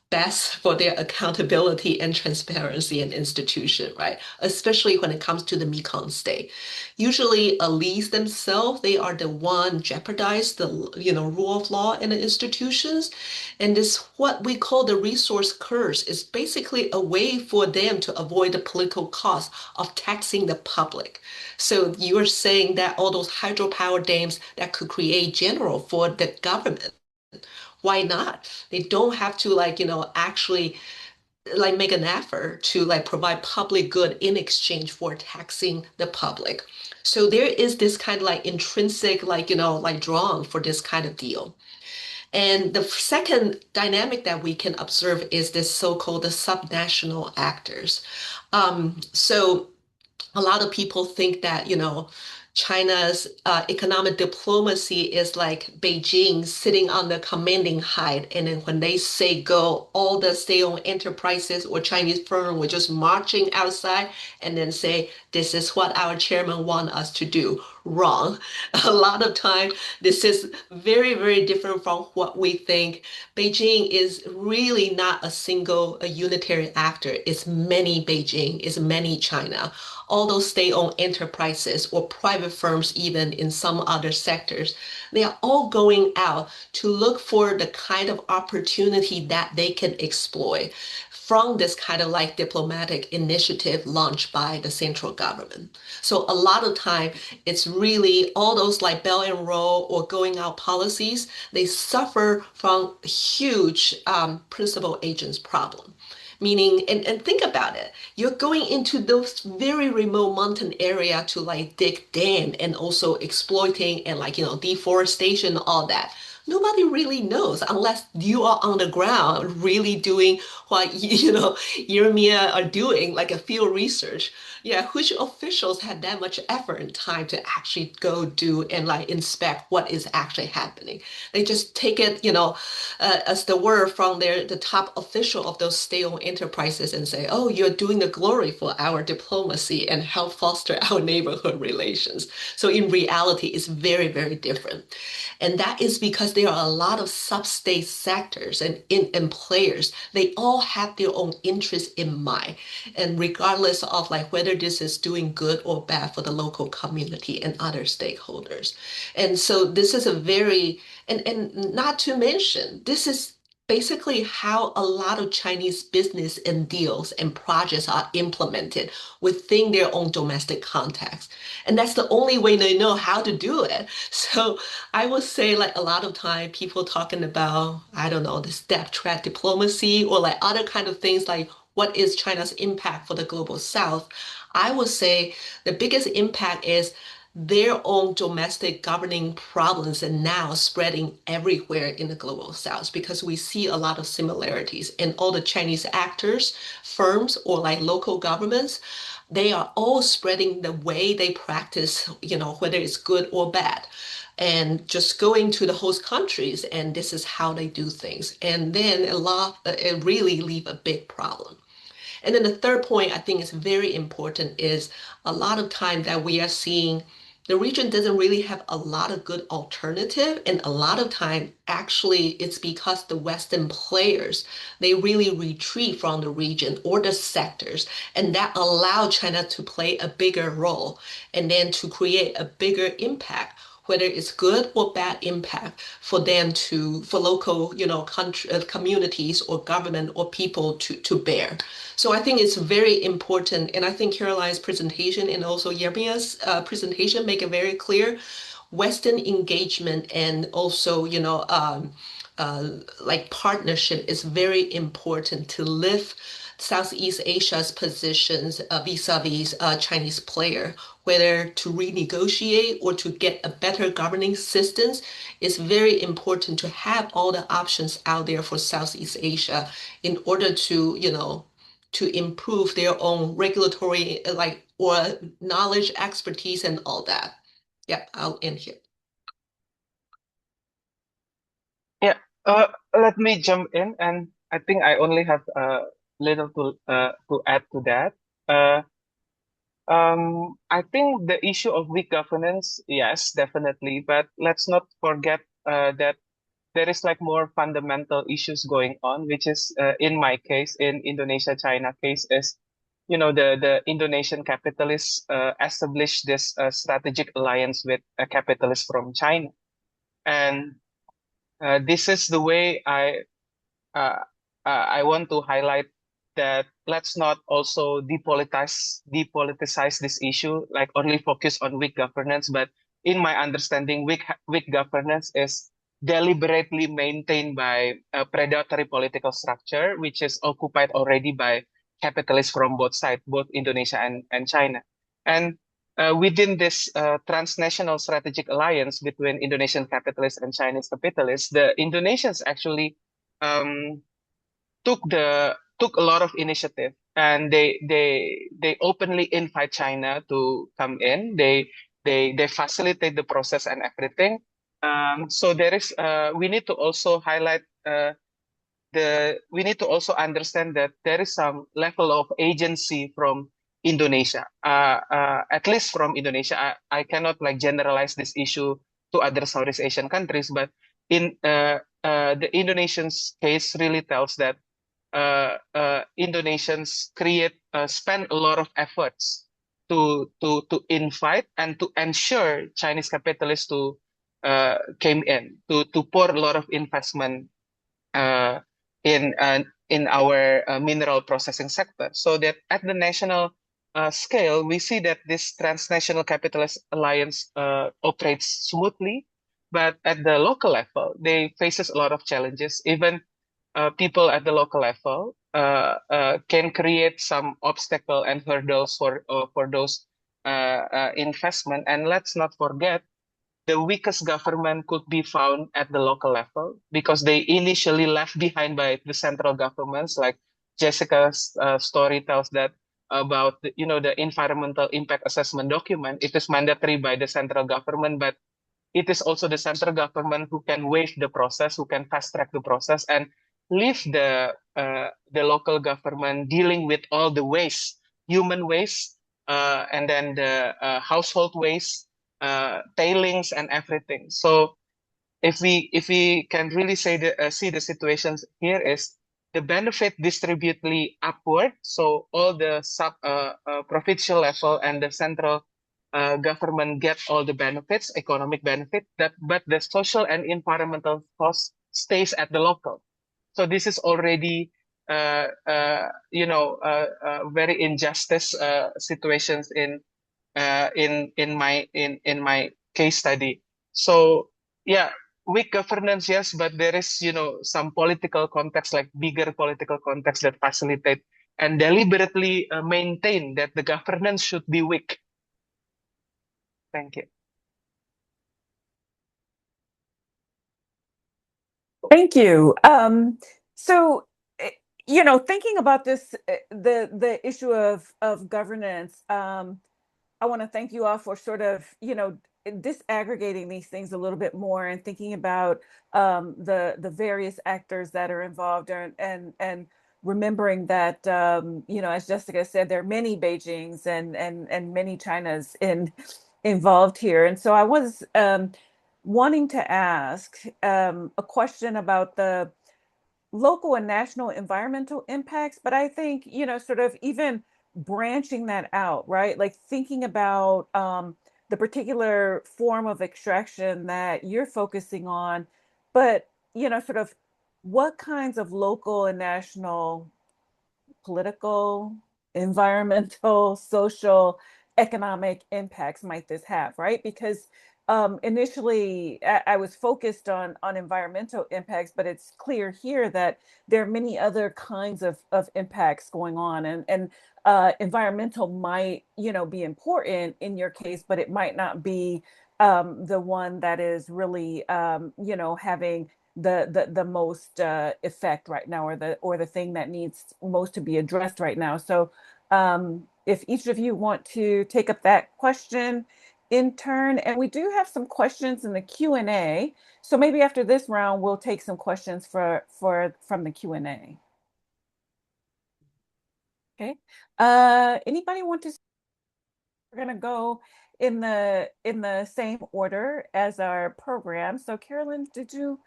best for their accountability and transparency and institution, right? Especially when it comes to the Mekong state. Usually elites themselves, they are the one jeopardize the, rule of law and the institutions. And this, what we call the resource curse, is basically a way for them to avoid the political cost of taxing the public. So you're saying that all those hydropower dams that could create general for the government, why not? They don't have to like, actually like make an effort to like provide public good in exchange for taxing the public. So there is this kind of like intrinsic, like, like drawn for this kind of deal. And the second dynamic that we can observe is this so-called the subnational actors. So a lot of people think that, China's economic diplomacy is like Beijing sitting on the commanding height. And then when they say go, all the state-owned enterprises or Chinese firms were just marching outside and then say, this is what our chairman wants us to do. Wrong. A lot of time, this is very, very different from what we think. Beijing is really not a unitary actor. It's many Beijing, it's many China. All those state-owned enterprises or private firms, even in some other sectors, they are all going out to look for the kind of opportunity that they can exploit from this kind of like diplomatic initiative launched by the central government. So a lot of time, it's really all those like bell and roll or going out policies, they suffer from huge principal agents problem. Meaning, and think about it, you're going into those very remote mountain area to like dig dam and also exploiting and like, deforestation, all that. nobody really knows unless you are on the ground really doing what Jeremiah are doing, like a field research. Yeah, which officials had that much effort and time to actually go do and like inspect what is actually happening? They just take it, as the word from the top official of those state-owned enterprises and say, "Oh, you're doing the glory for our diplomacy and help foster our neighborhood relations." So in reality, it's very, very different. And that is because there are a lot of sub-state sectors and players. They all have their own interests in mind. And regardless of like whether this is doing good or bad for the local community and other stakeholders. And so this is a very, and not to mention, this is basically how a lot of Chinese business and deals and projects are implemented within their own domestic context. And that's the only way they know how to do it. So I would say like a lot of time people talking about, I don't know, the step track diplomacy or like other kind of things like what is China's impact for the global South? I would say the biggest impact is their own domestic governing problems and now spreading everywhere in the global South because we see a lot of similarities in all the Chinese actors, firms, or like local governments. They are all spreading the way they practice, whether it's good or bad. And just going to the host countries, and this is how they do things. And then it really leave a big problem. And then the third point I think is very important is a lot of time that we are seeing the region doesn't really have a lot of good alternative. And a lot of time, actually, it's because the Western players, they really retreat from the region or the sectors. And that allow China to play a bigger role and then to create a bigger impact, whether it's good or bad impact for them for local, communities or government or people to bear. So I think it's very important. And I think Caroline's presentation and also Yermia's presentation make it very clear. Western engagement and also, like partnership is very important to lift Southeast Asia's positions vis-a-vis Chinese player, whether to renegotiate or to get a better governing systems. It's very important to have all the options out there for Southeast Asia in order to improve their own regulatory or knowledge, expertise, and all that. Yep, I'll end here. Yeah, let me jump in, and I think I only have a little to add to that. I think the issue of weak governance, yes, definitely, but let's not forget that there is like more fundamental issues going on, which is in my case, in Indonesia-China case, is the Indonesian capitalists established this strategic alliance with a capitalist from China, and this is the way uh, I want to highlight that let's not also depoliticize this issue, like only focus on weak governance. But in my understanding, weak governance is deliberately maintained by a predatory political structure, which is occupied already by capitalists from both sides, both Indonesia and China. And within this transnational strategic alliance between Indonesian capitalists and Chinese capitalists, the Indonesians actually um, took a lot of initiative, and they openly invite China to come in. They facilitate the process and everything. So there is we need to also highlight we need to also understand that there is some level of agency from Indonesia, at least from Indonesia. I cannot like generalize this issue to other Southeast Asian countries, but in the Indonesians case really tells that Indonesians spend a lot of efforts to invite and to ensure Chinese capitalists to came in to pour a lot of investment uh, in our mineral processing sector, so that at the national scale we see that this transnational capitalist alliance operates smoothly, but at the local level they faces a lot of challenges. Even people at the local level can create some obstacle and hurdles for those investment. And let's not forget the weakest government could be found at the local level because they initially left behind by the central governments. Like Jessica's story tells that about the environmental impact assessment document. It is mandatory by the central government, but it is also the central government who can waive the process, who can fast track the process, and leave the local government dealing with all the waste, human waste, and then the household waste, tailings, and everything. So if we can really see the situations here is the benefit distributely upward. So all the sub provincial level and the central government get all the benefits, economic benefit, but the social and environmental cost stays at the local. So this is already very injustice situations in my case study. So yeah, weak governance, yes, but there is some political context, like bigger political context, that facilitate and deliberately maintain that the governance should be weak. Thank you. Thank you. So, thinking about this, the issue of governance, I want to thank you all for sort of, disaggregating these things a little bit more and thinking about the various actors that are involved and remembering that, as Jessica said, there are many Beijings and many Chinas involved here. And so I was wanting to ask a question about the local and national environmental impacts, but I think, sort of even branching that out, right? Like thinking about the particular form of extraction that you're focusing on, but, sort of what kinds of local and national political, environmental, social, economic impacts might this have, right? Because initially I was focused on environmental impacts, but it's clear here that there are many other kinds of impacts going on, and environmental might be important in your case, but it might not be the one that is really having the most effect right now, or the thing that needs most to be addressed right now. So if each of you want to take up that question in turn, and we do have some questions in the Q&A, so maybe after this round we'll take some questions from the Q&A. Okay, anybody want to? We're going to go in the same order as our program. So Carolyn, did you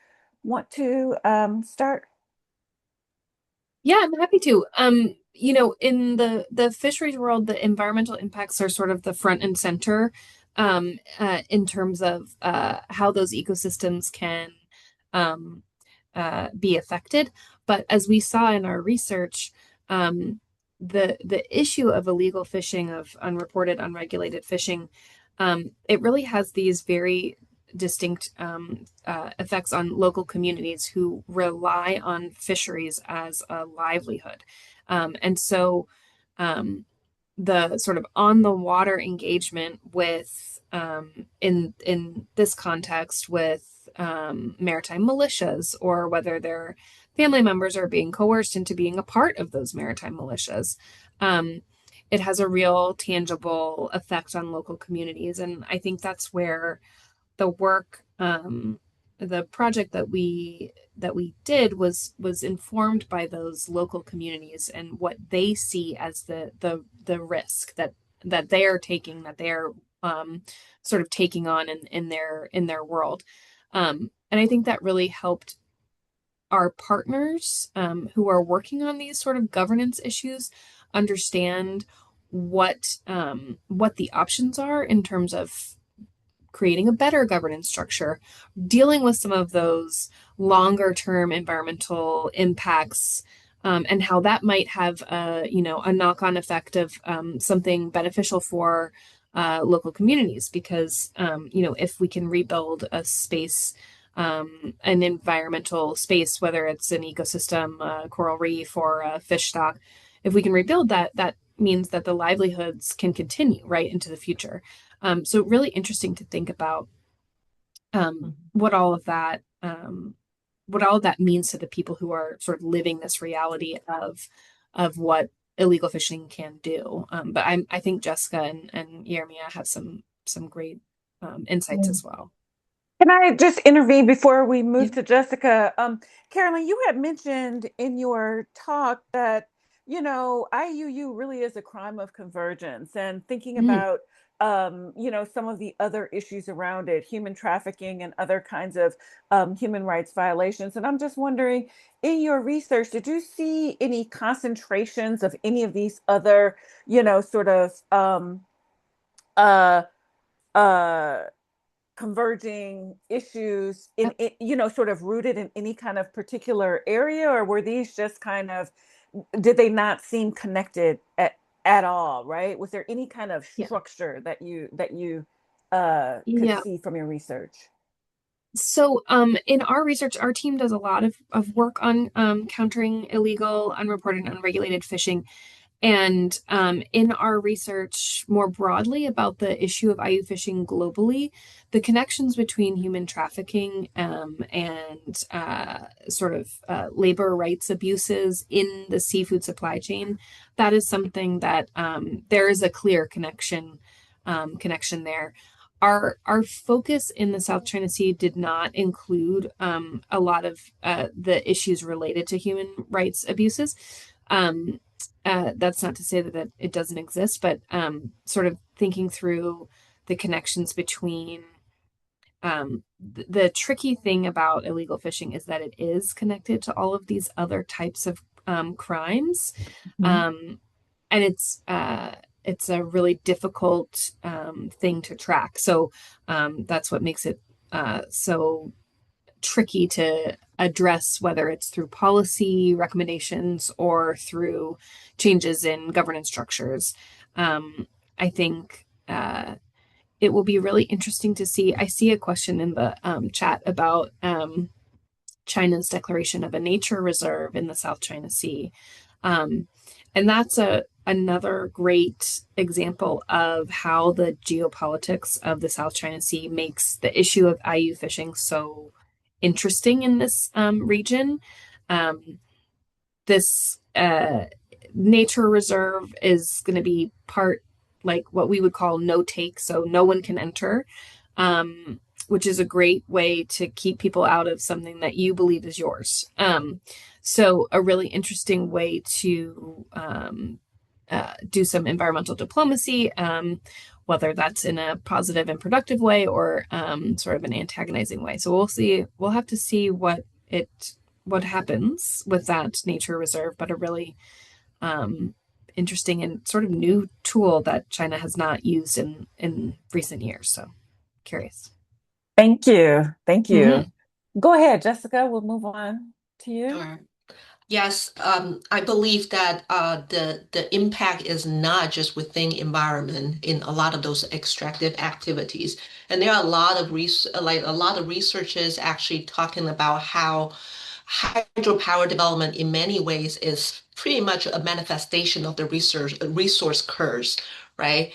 want to start? Yeah, I'm happy to. In the fisheries world, the environmental impacts are sort of the front and center in terms of how those ecosystems can be affected. But as we saw in our research, the issue of illegal fishing, of unreported, unregulated fishing, it really has these very distinct effects on local communities who rely on fisheries as a livelihood. And so the sort of on the water engagement with, in this context, with maritime militias, or whether their family members are being coerced into being a part of those maritime militias, it has a real tangible effect on local communities. And I think that's where the work, the project that we did was informed by those local communities and what they see as the risk that they are taking, that they are sort of taking on in their world. And I think that really helped our partners who are working on these sort of governance issues understand what the options are in terms of creating a better governance structure, dealing with some of those longer term environmental impacts, and how that might have a knock-on effect of something beneficial for local communities. Because if we can rebuild a space, an environmental space, whether it's an ecosystem, a coral reef, or a fish stock, if we can rebuild that, that means that the livelihoods can continue right into the future. So really interesting to think about what all of that means to the people who are sort of living this reality of what illegal fishing can do. But I think Jessica and Yermia have some great insights as well. Can I just intervene before we move to Jessica? Carolyn, you had mentioned in your talk that, IUU really is a crime of convergence, and thinking about, some of the other issues around it, human trafficking and other kinds of human rights violations. And I'm just wondering, in your research, did you see any concentrations of any of these other, sort of uh, uh, converging issues in it, sort of rooted in any kind of particular area, or were these just kind of, did they not seem connected at all, right? Was there any kind of structure that you could see from your research? So in our research, our team does a lot of work on countering illegal, unreported, and unregulated fishing. And in our research more broadly about the issue of IU fishing globally, the connections between human trafficking and sort of labor rights abuses in the seafood supply chain, that is something that there is a clear connection there. Our focus in the South China Sea did not include a lot of the issues related to human rights abuses. That's not to say that it doesn't exist, but sort of thinking through the connections between the tricky thing about illegal fishing is that it is connected to all of these other types of crimes. And it's a really difficult thing to track. So that's what makes it so tricky to address, whether it's through policy recommendations or through changes in governance structures. I think it will be really interesting to see. I see a question in the chat about China's declaration of a nature reserve in the South China Sea. And that's another great example of how the geopolitics of the South China Sea makes the issue of IU fishing so interesting in this region. This nature reserve is going to be part like what we would call no take, so no one can enter, which is a great way to keep people out of something that you believe is yours. So a really interesting way to do some environmental diplomacy, whether that's in a positive and productive way or sort of an antagonizing way. So we'll have to see what happens with that nature reserve, but a really interesting and sort of new tool that China has not used in recent years. So curious. Thank you. Go ahead, Jessica. We'll move on to you. Sure. Yes, I believe that the impact is not just within environment in a lot of those extractive activities, and there are a lot of researchers actually talking about how hydropower development in many ways is pretty much a manifestation of the resource curse, right?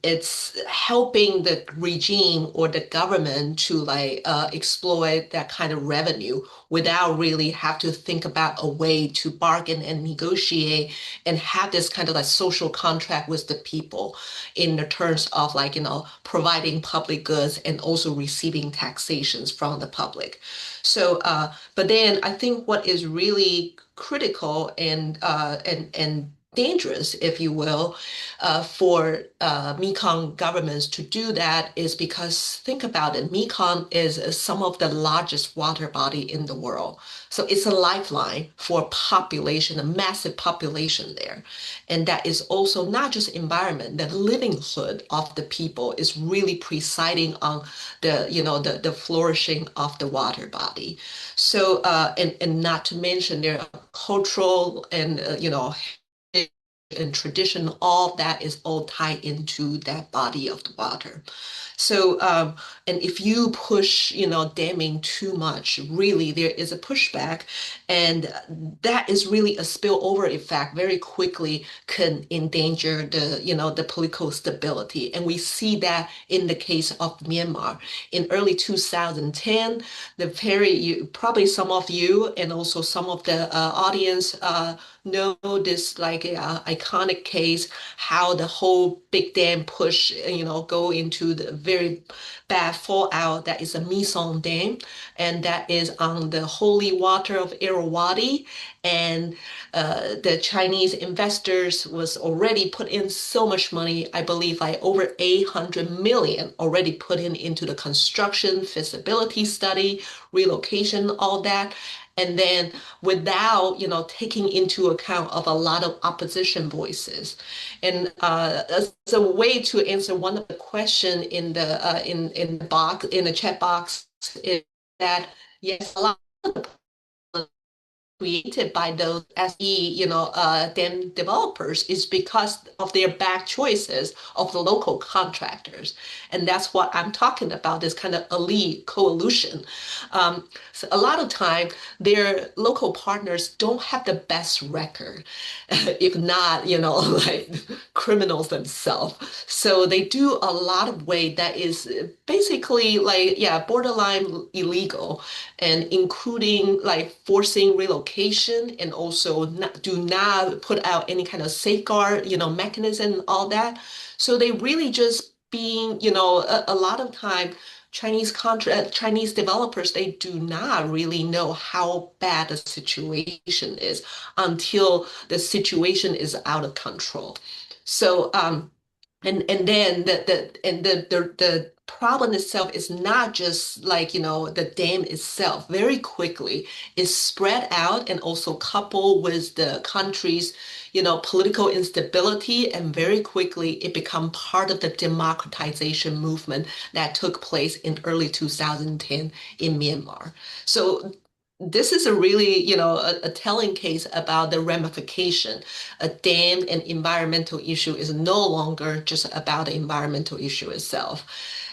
It's helping the regime or the government to exploit that kind of revenue without really have to think about a way to bargain and negotiate and have this kind of like social contract with the people in the terms of providing public goods and also receiving taxations from the public. So, but then I think what is really critical and dangerous, if you will, for Mekong governments to do that is because think about it, Mekong is some of the largest water body in the world. So it's a lifeline for population, a massive population there. And that is also not just environment, the livelihood of the people is really presiding on the flourishing of the water body. So and not to mention their cultural and and tradition, all that is all tied into that body of the water. So, and if you push, damming too much, really there is a pushback, and that is really a spillover effect. Very quickly can endanger the political stability, and we see that in the case of Myanmar in early 2010. Probably some of you and also some of the audience know this like iconic case, how the whole big dam push, go into the very bad fallout. That is a Misong Dam, and that is on the holy water of Irrawaddy. And the Chinese investors was already put in so much money, I believe like over 800 million already put into the construction, feasibility study, relocation, all that. And then without, taking into account of a lot of opposition voices. And as a way to answer one of the question in the chat box is that yes, a lot created by those SE, dam developers is because of their bad choices of the local contractors. And that's what I'm talking about, this kind of elite coalition. So a lot of time, their local partners don't have the best record, if not, like criminals themselves. So they do a lot of way that is basically like, yeah, borderline illegal, and including like forcing relocation, and also do not put out any kind of safeguard, mechanism, all that. So they really just being, a lot of time Chinese developers, they do not really know how bad the situation is until the situation is out of control. So and then the problem itself is not just like, the dam itself. Very quickly is spread out, and also coupled with the country's, political instability, and very quickly it become part of the democratization movement that took place in early 2010 in Myanmar. So this is a really, a telling case about the ramification. A dam and environmental issue is no longer just about the environmental issue itself.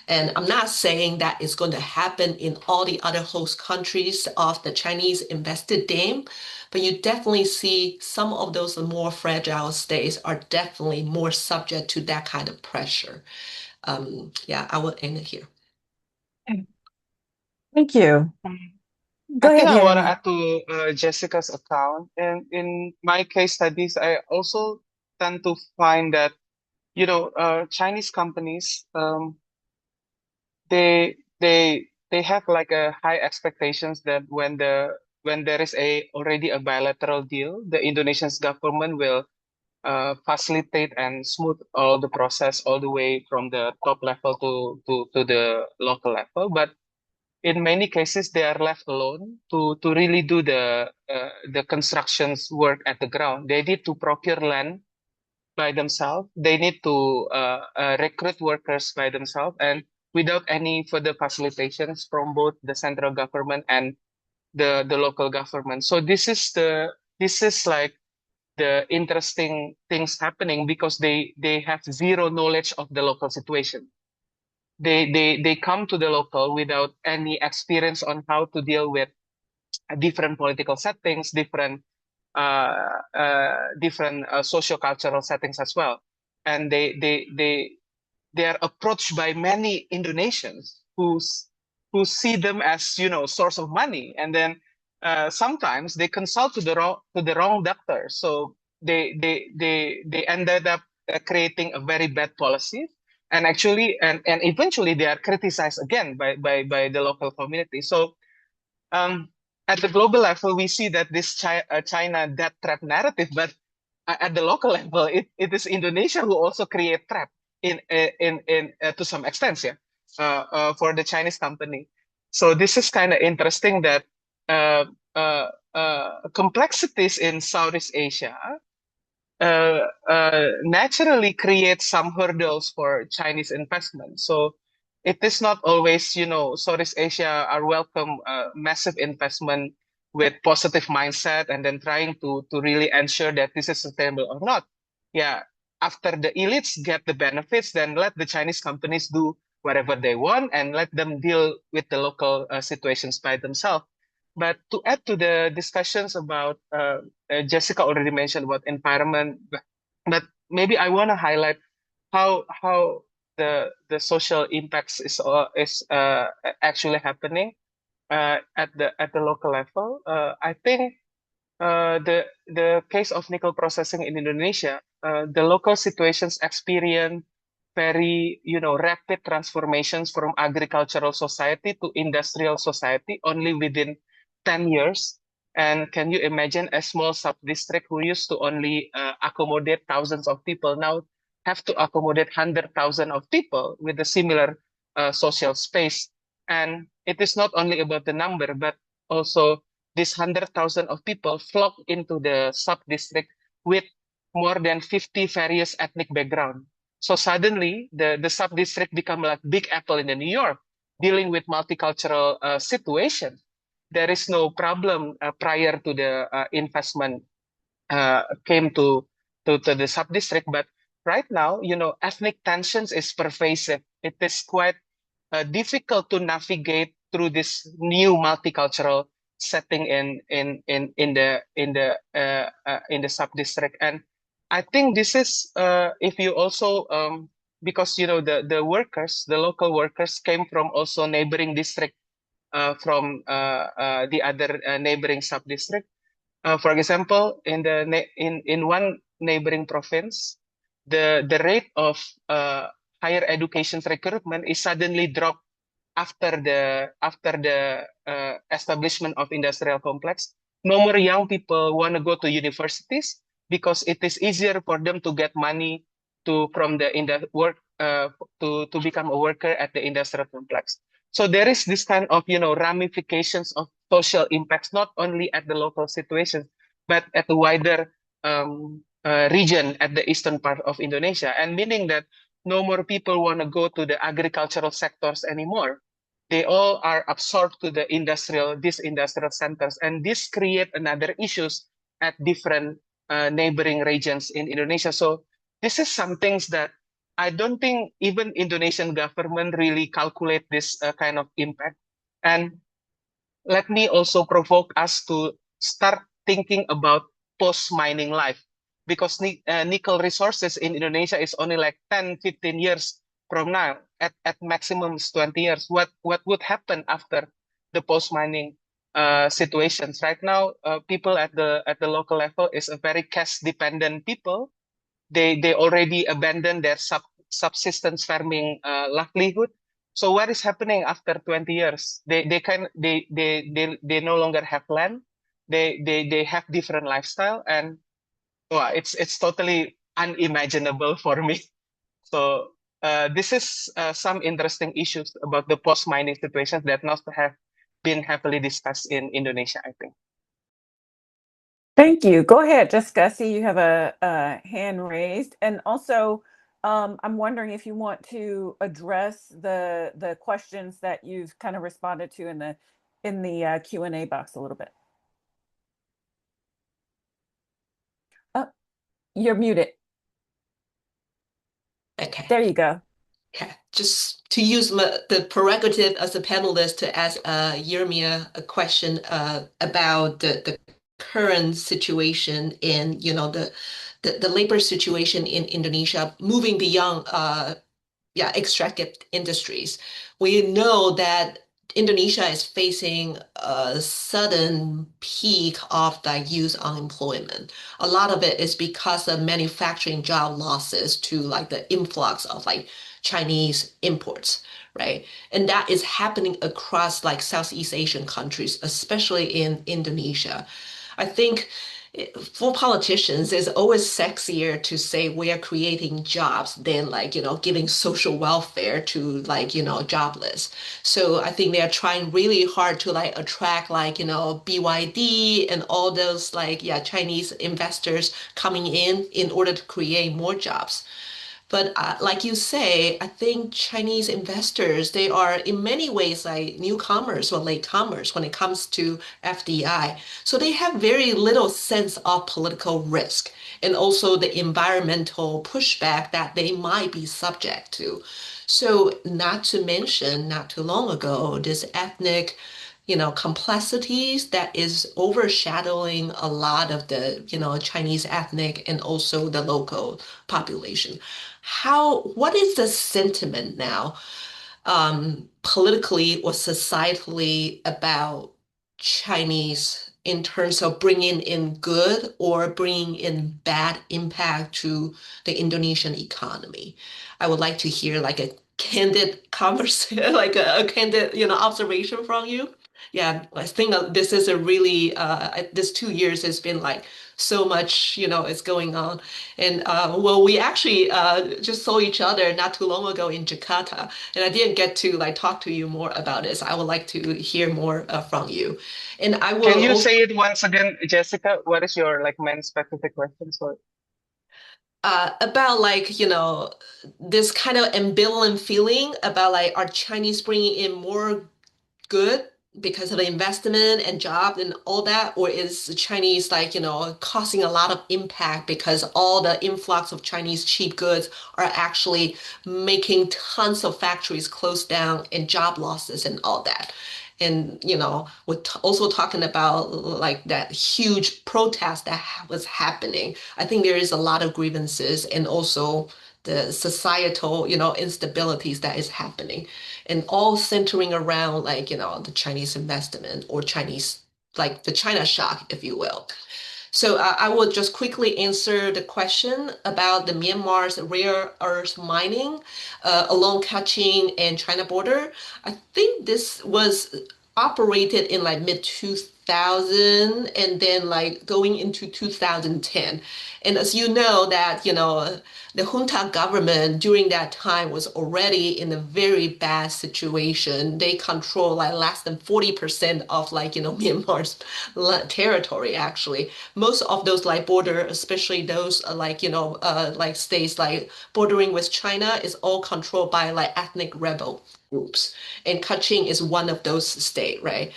And I'm not saying that it's going to happen in all the other host countries of the Chinese invested dam, but you definitely see some of those more fragile states are definitely more subject to that kind of pressure. Yeah, I will end it here. Thank you. Go I think ahead, I want to Harry. add to Jessica's account. And in my case studies, I also tend to find that, Chinese companies, they have like a high expectations that when there is already a bilateral deal, the Indonesian government will facilitate and smooth all the process all the way from the top level to the local level. But in many cases, they are left alone to really do the constructions work at the ground. They need to procure land by themselves. They need to recruit workers by themselves, and without any further facilitations from both the central government and the local government. So this is like the interesting things happening, because they have zero knowledge of the local situation. They come to the local without any experience on how to deal with different political settings, different socio-cultural settings as well. And they are approached by many Indonesians who see them as, source of money, and then sometimes they consult to the wrong doctor. So they ended up creating a very bad policy, and actually and eventually they are criticized again by the local community. So at the global level, we see that this China debt trap narrative, but at the local level, it is Indonesia who also create trap in to some extent, yeah, for the Chinese company. So this is kind of interesting that complexities in Southeast Asia naturally create some hurdles for Chinese investment. So it is not always, Southeast Asia are welcome massive investment with positive mindset and then trying to really ensure that this is sustainable or not. yeah, after the elites get the benefits, then let the Chinese companies do whatever they want and let them deal with the local situations by themselves. But to add to the discussions about, Jessica already mentioned about environment, but maybe I want to highlight how the social impacts is actually happening at the local level. I think the case of nickel processing in Indonesia, the local situations experience very rapid transformations from agricultural society to industrial society only within 10 years. And can you imagine a small sub-district who used to only accommodate thousands of people now have to accommodate 100,000 of people with a similar social space? And it is not only about the number, but also this 100,000 of people flock into the sub-district with more than 50 various ethnic background. So suddenly the sub-district become like Big Apple in the New York, dealing with multicultural situation. There is no problem prior to the investment came to the sub-district, but right now, ethnic tensions is pervasive. It is quite difficult to navigate through this new multicultural setting in the sub district. And I think this is if you also because the local workers came from also neighboring district from the other neighboring sub district. For example, in one neighboring province, the rate of higher education recruitment is suddenly dropped after the establishment of industrial complex. No more young people want to go to universities because it is easier for them to get money from the work to become a worker at the industrial complex. So there is this kind of ramifications of social impacts not only at the local situation but at the wider region at the eastern part of Indonesia, and meaning that no more people want to go to the agricultural sectors anymore. They all are absorbed to these industrial centers, and this create another issues at different neighboring regions in Indonesia. So this is some things that I don't think even Indonesian government really calculate this kind of impact. And let me also provoke us to start thinking about post-mining life, because nickel resources in Indonesia is only like 10, 15 years from now, at maximum is 20 years. What would happen after the post-mining situations? Right now, people at the local level is a very cash-dependent people. They already abandoned their subsistence farming livelihood. So what is happening after 20 years? They no longer have land. They have different lifestyle, and it's totally unimaginable for me. So this is some interesting issues about the post-mining situations that must have been heavily discussed in Indonesia, I think. Thank you. Go ahead, Jessica. I see you have a hand raised. And also, I'm wondering if you want to address the questions that you've kind of responded to in the Q&A box a little bit. You're muted. Okay. There you go. Okay. Just to use the prerogative as a panelist to ask Yermia a question about the current situation in the labor situation in Indonesia, moving beyond extractive industries. We know that Indonesia is facing a sudden peak of the youth unemployment. A lot of it is because of manufacturing job losses to like the influx of like Chinese imports, right? And that is happening across like Southeast Asian countries, especially in Indonesia. I think for politicians, it's always sexier to say we are creating jobs than like, giving social welfare to like, jobless. So I think they are trying really hard to like attract like, BYD and all those like, Chinese investors coming in order to create more jobs. But like you say, I think Chinese investors, they are in many ways like newcomers or latecomers when it comes to FDI. So they have very little sense of political risk and also the environmental pushback that they might be subject to. So not to mention, not too long ago, this ethnic complexities that is overshadowing a lot of the, Chinese ethnic and also the local population. What is the sentiment now, politically or societally about Chinese in terms of bringing in good or bringing in bad impact to the Indonesian economy? I would like to hear like a candid conversation, like a candid, observation from you. Yeah, I think this is a really, this 2 years has been like so much, is going on. And well, we actually just saw each other not too long ago in Jakarta, and I didn't get to like talk to you more about this. I would like to hear more from you. And I Can will you also say it once again, Jessica? What is your like main specific question? Sorry. about like, this kind of ambivalent feeling about like are Chinese bringing in more good because of the investment and job and all that, or is the Chinese like, causing a lot of impact because all the influx of Chinese cheap goods are actually making tons of factories close down and job losses and all that. And, we're also talking about like that huge protest that was happening. I think there is a lot of grievances and also the societal, instabilities that is happening and all centering around like, the Chinese investment or Chinese, like the China shock, if you will. So I will just quickly answer the question about the Myanmar's rare earth mining along Kachin and China border. I think this was operated in like mid 2000 and then like going into 2010. And as you know that, the junta government during that time was already in a very bad situation. They control like less than 40% of like, Myanmar's territory actually. Most of those like border, especially those like, like states like bordering with China is all controlled by like ethnic rebel groups. And Kachin is one of those states, right?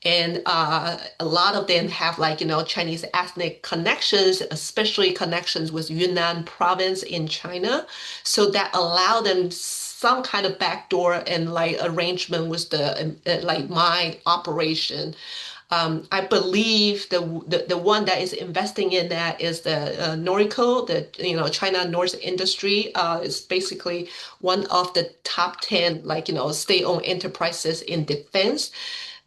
And a lot of them have like, Chinese ethnic connections, especially connections with Yunnan province in China. So that allow them some kind of backdoor and like arrangement with the like mine operation. I believe the one that is investing in that is the Norico, the China North Industry is basically one of the top 10 like state-owned enterprises in defense.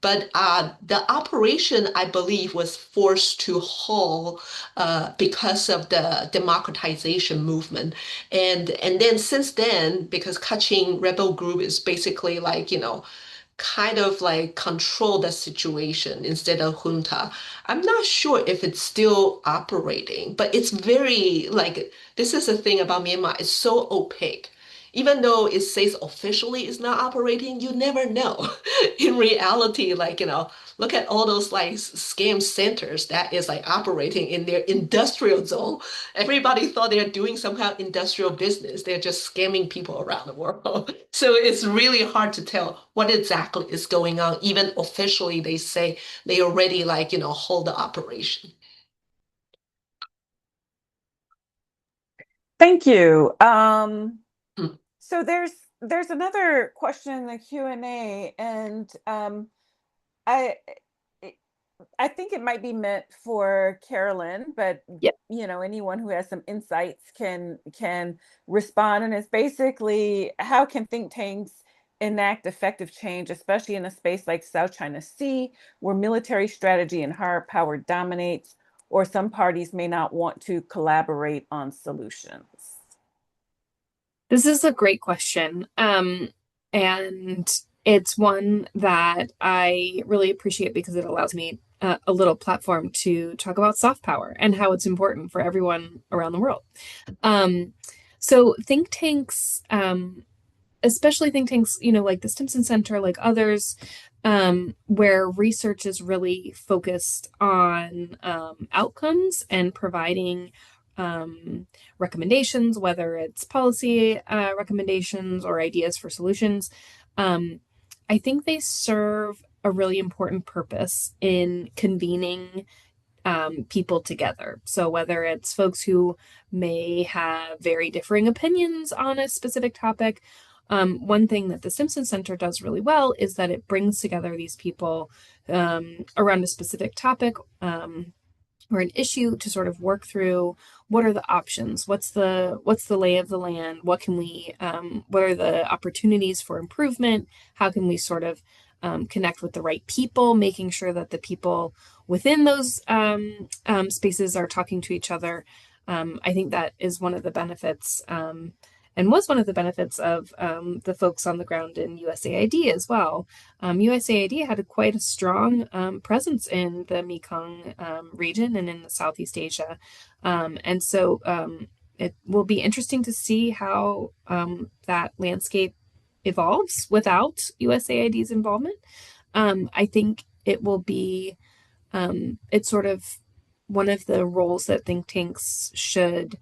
But the operation, I believe, was forced to halt because of the democratization movement. And then since then, because Kachin rebel group is basically like, kind of like control the situation instead of junta. I'm not sure if it's still operating, but it's very like this is the thing about Myanmar, it's so opaque. Even though it says officially it's not operating, you never know. In reality, like, look at all those like scam centers that is like operating in their industrial zone. Everybody thought they're doing some kind of industrial business. They're just scamming people around the world. So it's really hard to tell what exactly is going on. Even officially, they say they already like, hold the operation. Thank you. Hmm. So there's another question in the Q&A, and I I think it might be meant for Carolyn, but Yep. anyone who has some insights can respond. And it's basically, how can think tanks enact effective change, especially in a space like South China Sea, where military strategy and hard power dominates, or some parties may not want to collaborate on solutions? This is a great question. And it's one that I really appreciate because it allows me a little platform to talk about soft power and how it's important for everyone around the world. So think tanks, especially think tanks, like the Stimson Center, like others, where research is really focused on outcomes and providing recommendations, whether it's policy recommendations or ideas for solutions, I think they serve a really important purpose in convening people together. So whether it's folks who may have very differing opinions on a specific topic, one thing that the Stimson Center does really well is that it brings together these people around a specific topic or an issue to sort of work through what are the options, what's the lay of the land, what are the opportunities for improvement, how can we sort of connect with the right people, making sure that the people within those spaces are talking to each other. I think that is one of the benefits and was one of the benefits of the folks on the ground in USAID as well. USAID had quite a strong presence in the Mekong region and in the Southeast Asia. And so it will be interesting to see how that landscape evolves without USAID's involvement. I think it will be, it's sort of one of the roles that think tanks should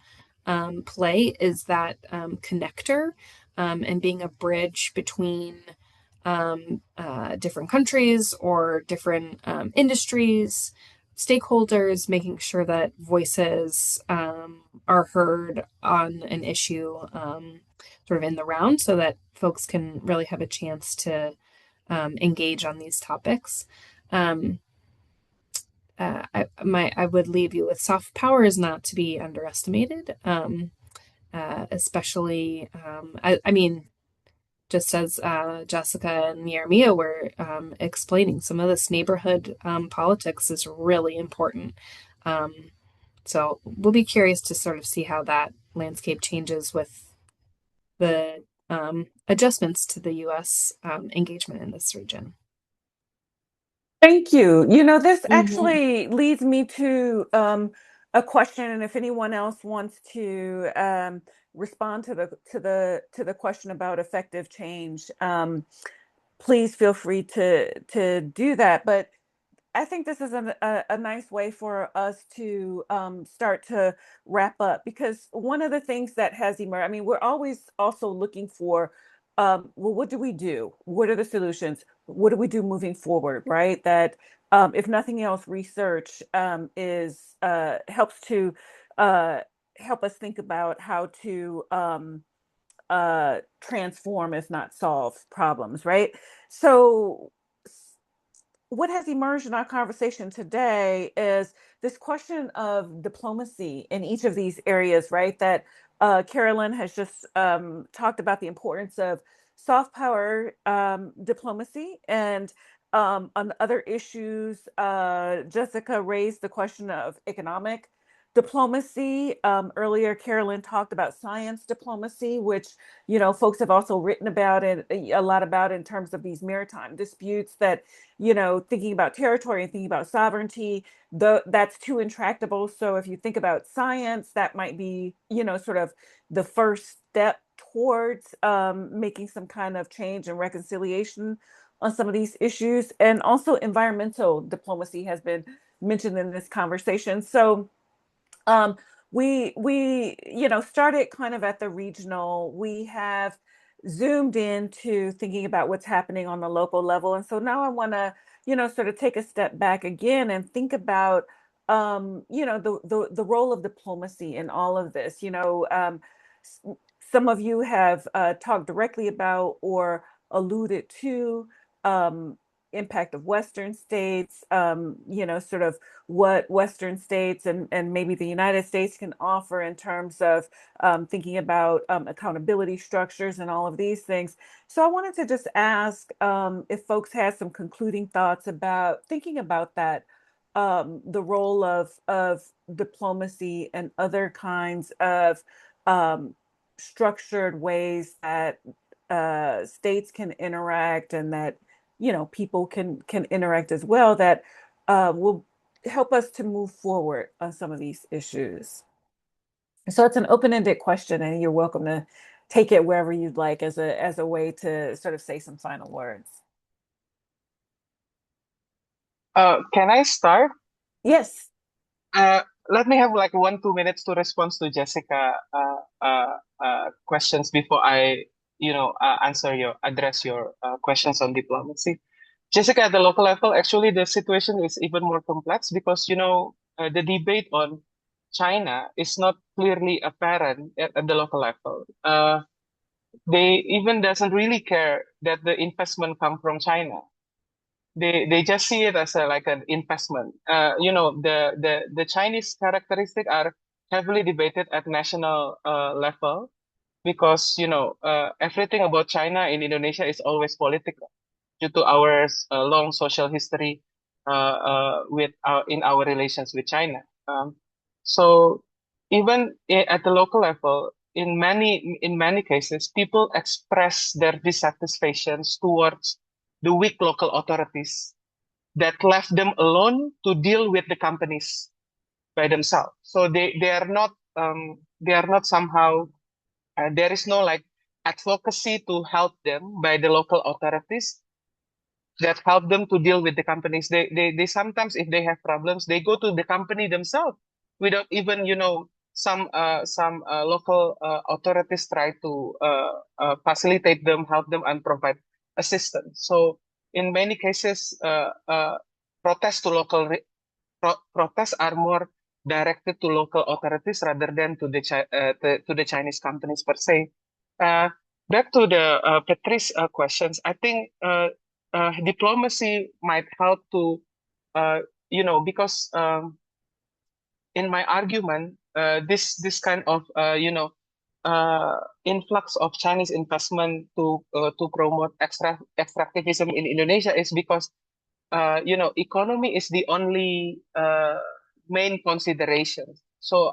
play is that connector and being a bridge between different countries or different industries, stakeholders, making sure that voices are heard on an issue sort of in the round so that folks can really have a chance to engage on these topics. I would leave you with soft power is not to be underestimated, especially, I mean, just as Jessica and Jeremiah were explaining, some of this neighborhood politics is really important. So we'll be curious to sort of see how that landscape changes with the adjustments to the U.S. Engagement in this region. Thank you. You know, this actually leads me to a question, and if anyone else wants to respond to the question about effective change, please feel free to do that. But I think this is a nice way for us to start to wrap up, because one of the things that has emerged, I mean, we're always also looking for, well, what do we do? What are the solutions? What do we do moving forward, right? That if nothing else, research is helps to help us think about how to transform, if not solve, problems, right? So what has emerged in our conversation today is this question of diplomacy in each of these areas, right? That Carolyn has just talked about the importance of soft power diplomacy, and on other issues, Jessica raised the question of economic diplomacy. Earlier, Carolyn talked about science diplomacy, which, you know, folks have also written about it a lot about in terms of these maritime disputes that, you know, thinking about territory and thinking about sovereignty, that's too intractable. So if you think about science, that might be, you know, sort of the first step towards making some kind of change and reconciliation on some of these issues. And also environmental diplomacy has been mentioned in this conversation. So we you know, started kind of at the regional. We have zoomed into thinking about what's happening on the local level, and so now I want to, you know, sort of take a step back again and think about you know, the role of diplomacy in all of this. You know, some of you have talked directly about or alluded to impact of Western states, you know, sort of what Western states and maybe the United States can offer in terms of thinking about accountability structures and all of these things. So I wanted to just ask if folks had some concluding thoughts about thinking about that, the role of diplomacy and other kinds of structured ways that states can interact, and that, you know, people can interact as well, that will help us to move forward on some of these issues. So it's an open-ended question, and you're welcome to take it wherever you'd like as a way to sort of say some final words. Can I start? Yes. let me have like 1-2 minutes to respond to Jessica questions before I address your questions on diplomacy. Jessica, at the local level, actually the situation is even more complex because the debate on China is not clearly apparent at the local level. They even doesn't really care that the investment come from China. They just see it as like an investment. The Chinese characteristic are heavily debated at national level because everything about China in Indonesia is always political due to our long social history in our relations with China. So even at the local level, in many cases, people express their dissatisfactions towards the weak local authorities that left them alone to deal with the companies by themselves. So they are not somehow there is no like advocacy to help them by the local authorities that help them to deal with the companies. They sometimes, if they have problems, they go to the company themselves without even some local authorities try to facilitate them, help them, and provide assistance. So in many cases, protests to local protests are more directed to local authorities rather than to the Chinese companies per se. Back to the Patrice questions, I think diplomacy might help to, because in my argument, this kind of influx of Chinese investment to promote extractivism in Indonesia is because economy is the only main consideration. So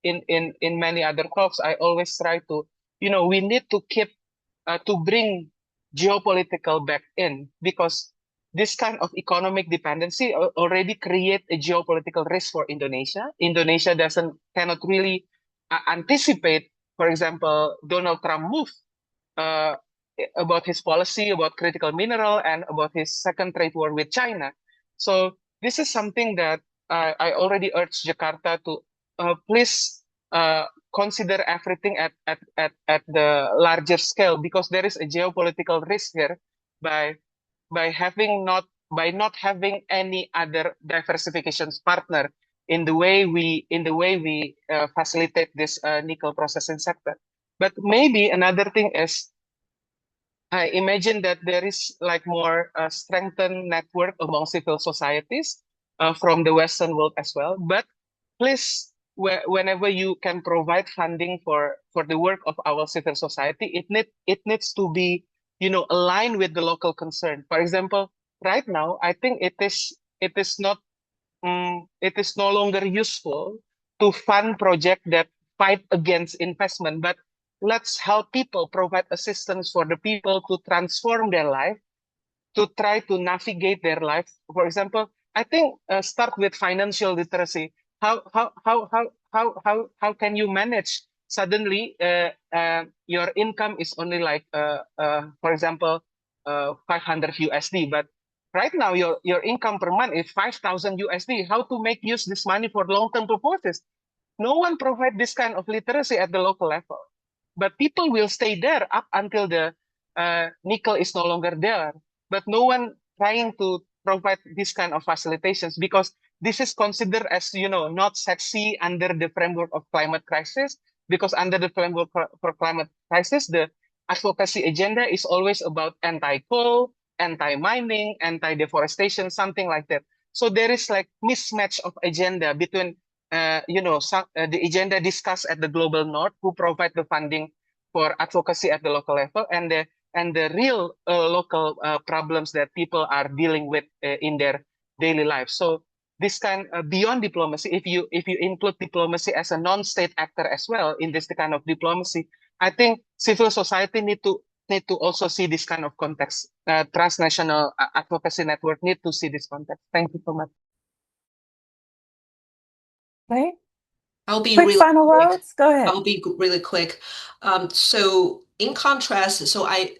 in many other talks, I always try to, we need to keep to bring geopolitical back in because this kind of economic dependency already create a geopolitical risk for Indonesia. Indonesia cannot really anticipate, for example, Donald Trump move uh, about his policy about critical mineral and about his second trade war with China. So this is something that I already urged Jakarta to please consider everything at the larger scale because there is a geopolitical risk here by not having any other diversification partner in the way we facilitate this nickel processing sector. But maybe another thing is I imagine that there is like more strengthened network among civil societies from the Western world as well. But please, whenever you can provide funding for the work of our civil society, it needs to be aligned with the local concern. For example, right now, I think it is no longer useful to fund projects that fight against investment, but let's help people provide assistance for the people to transform their life, to try to navigate their life. For example, I think start with financial literacy. How can you manage suddenly your income is only like for example 500 USD, but right now your income per month is 5,000 USD. How to make use this money for long-term purposes? No one provide this kind of literacy at the local level, but people will stay there up until the nickel is no longer there. But no one trying to provide this kind of facilitations because this is considered as not sexy under the framework of climate crisis. Because under the framework for climate crisis, the advocacy agenda is always about anti-coal, anti-mining, anti-deforestation, something like that. So there is like mismatch of agenda between the agenda discussed at the global north, who provide the funding for advocacy at the local level, and the real local problems that people are dealing with in their daily life. So this kind beyond diplomacy, if you include diplomacy as a non-state actor as well in this kind of diplomacy, I think civil society need to also see this kind of context. Transnational advocacy network need to see this context. Thank you so much. Okay. I'll be Quick really final quick. words. Go ahead. I'll be really quick. So in contrast, I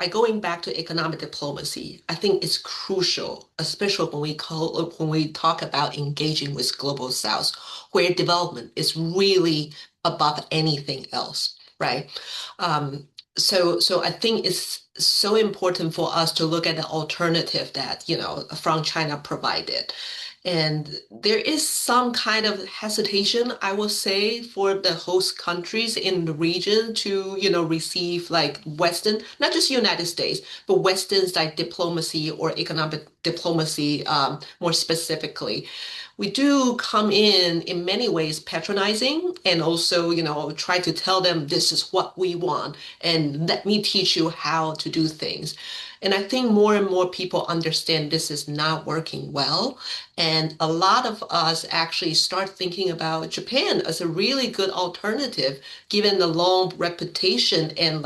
going back to economic diplomacy. I think it's crucial, especially when we talk about engaging with global South, where development is really above anything else, right? Um, so I think it's so important for us to look at the alternative that, from China provided. And there is some kind of hesitation, I will say, for the host countries in the region to, receive like Western, not just United States, but Western's like diplomacy or economic diplomacy, more specifically. We do come in many ways patronizing and also, try to tell them this is what we want and let me teach you how to do things. And I think more and more people understand this is not working well. And a lot of us actually start thinking about Japan as a really good alternative, given the long reputation and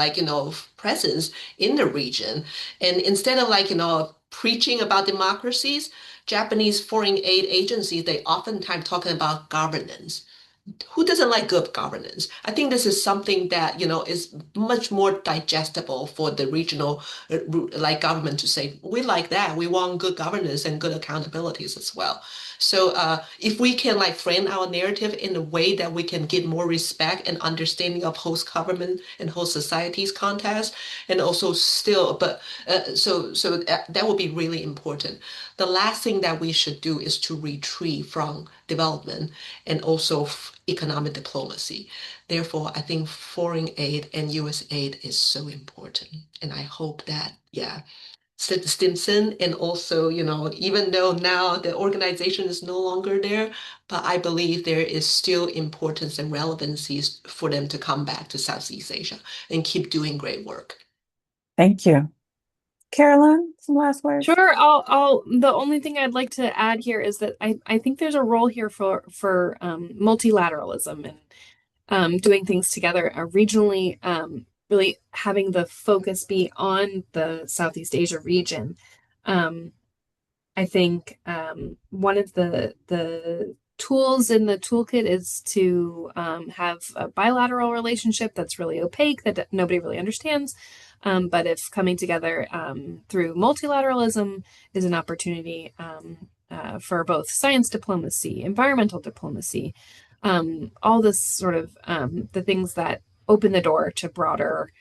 presence in the region. And instead of preaching about democracies, Japanese foreign aid agencies, they oftentimes talking about governance. Who doesn't like good governance? I think this is something that, is much more digestible for the regional government to say, we like that. We want good governance and good accountabilities as well. So if we can frame our narrative in a way that we can get more respect and understanding of host government and host societies context, and also still, but so that would be really important. The last thing that we should do is to retreat from development and also economic diplomacy. Therefore, I think foreign aid and U.S. aid is so important. And I hope that, Stimson and also, even though now the organization is no longer there, but I believe there is still importance and relevancies for them to come back to Southeast Asia and keep doing great work. Thank you. Carolyn, some last words? Sure. The only thing I'd like to add here is that I think there's a role here for multilateralism and doing things together regionally, really having the focus be on the Southeast Asia region. I think one of the tools in the toolkit is to have a bilateral relationship that's really opaque, that nobody really understands. But if coming together through multilateralism is an opportunity for both science diplomacy, environmental diplomacy, all this sort of the things that open the door to broader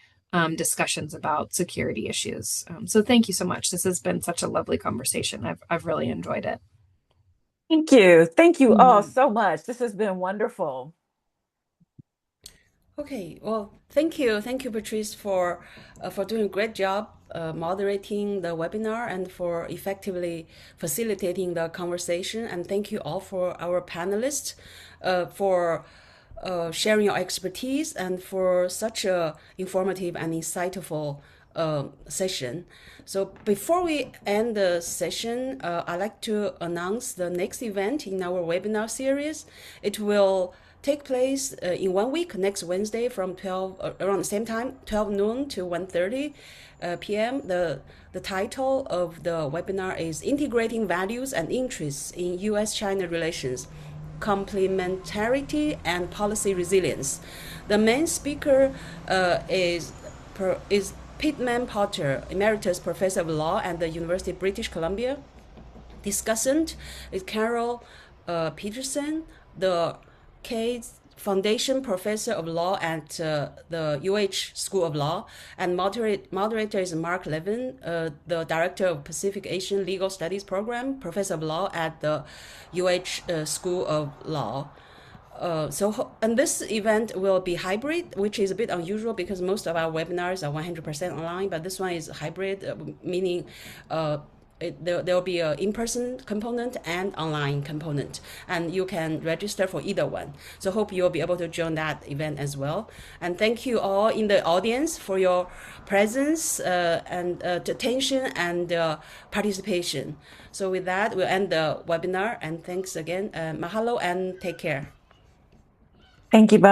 discussions about security issues. So thank you so much. This has been such a lovely conversation. I've really enjoyed it. Thank you. Thank you all so much. This has been wonderful. Okay, well, thank you, Patrice, for doing a great job moderating the webinar and for effectively facilitating the conversation. And thank you all for our panelists for sharing your expertise and for such a informative and insightful session. So before we end the session, I'd like to announce the next event in our webinar series. It will take place in 1 week, next Wednesday from 12 around the same time, 12 noon to 1:30 p.m. The title of the webinar is Integrating Values and Interests in U.S.-China Relations, Complementarity and Policy Resilience. The main speaker is Pittman Potter, Emeritus Professor of Law at the University of British Columbia. Discussant is Carol Peterson, the Case Foundation Professor of Law at the UH School of Law, and moderator is Mark Levin, the Director of Pacific Asian Legal Studies Program, Professor of Law at the UH School of Law. And this event will be hybrid, which is a bit unusual because most of our webinars are 100% online, but this one is hybrid, meaning there will be an in-person component and online component, and you can register for either one. So hope you'll be able to join that event as well. And thank you all in the audience for your presence and attention and participation. So with that, we'll end the webinar, and thanks again. Mahalo and take care. Thank you, Bao.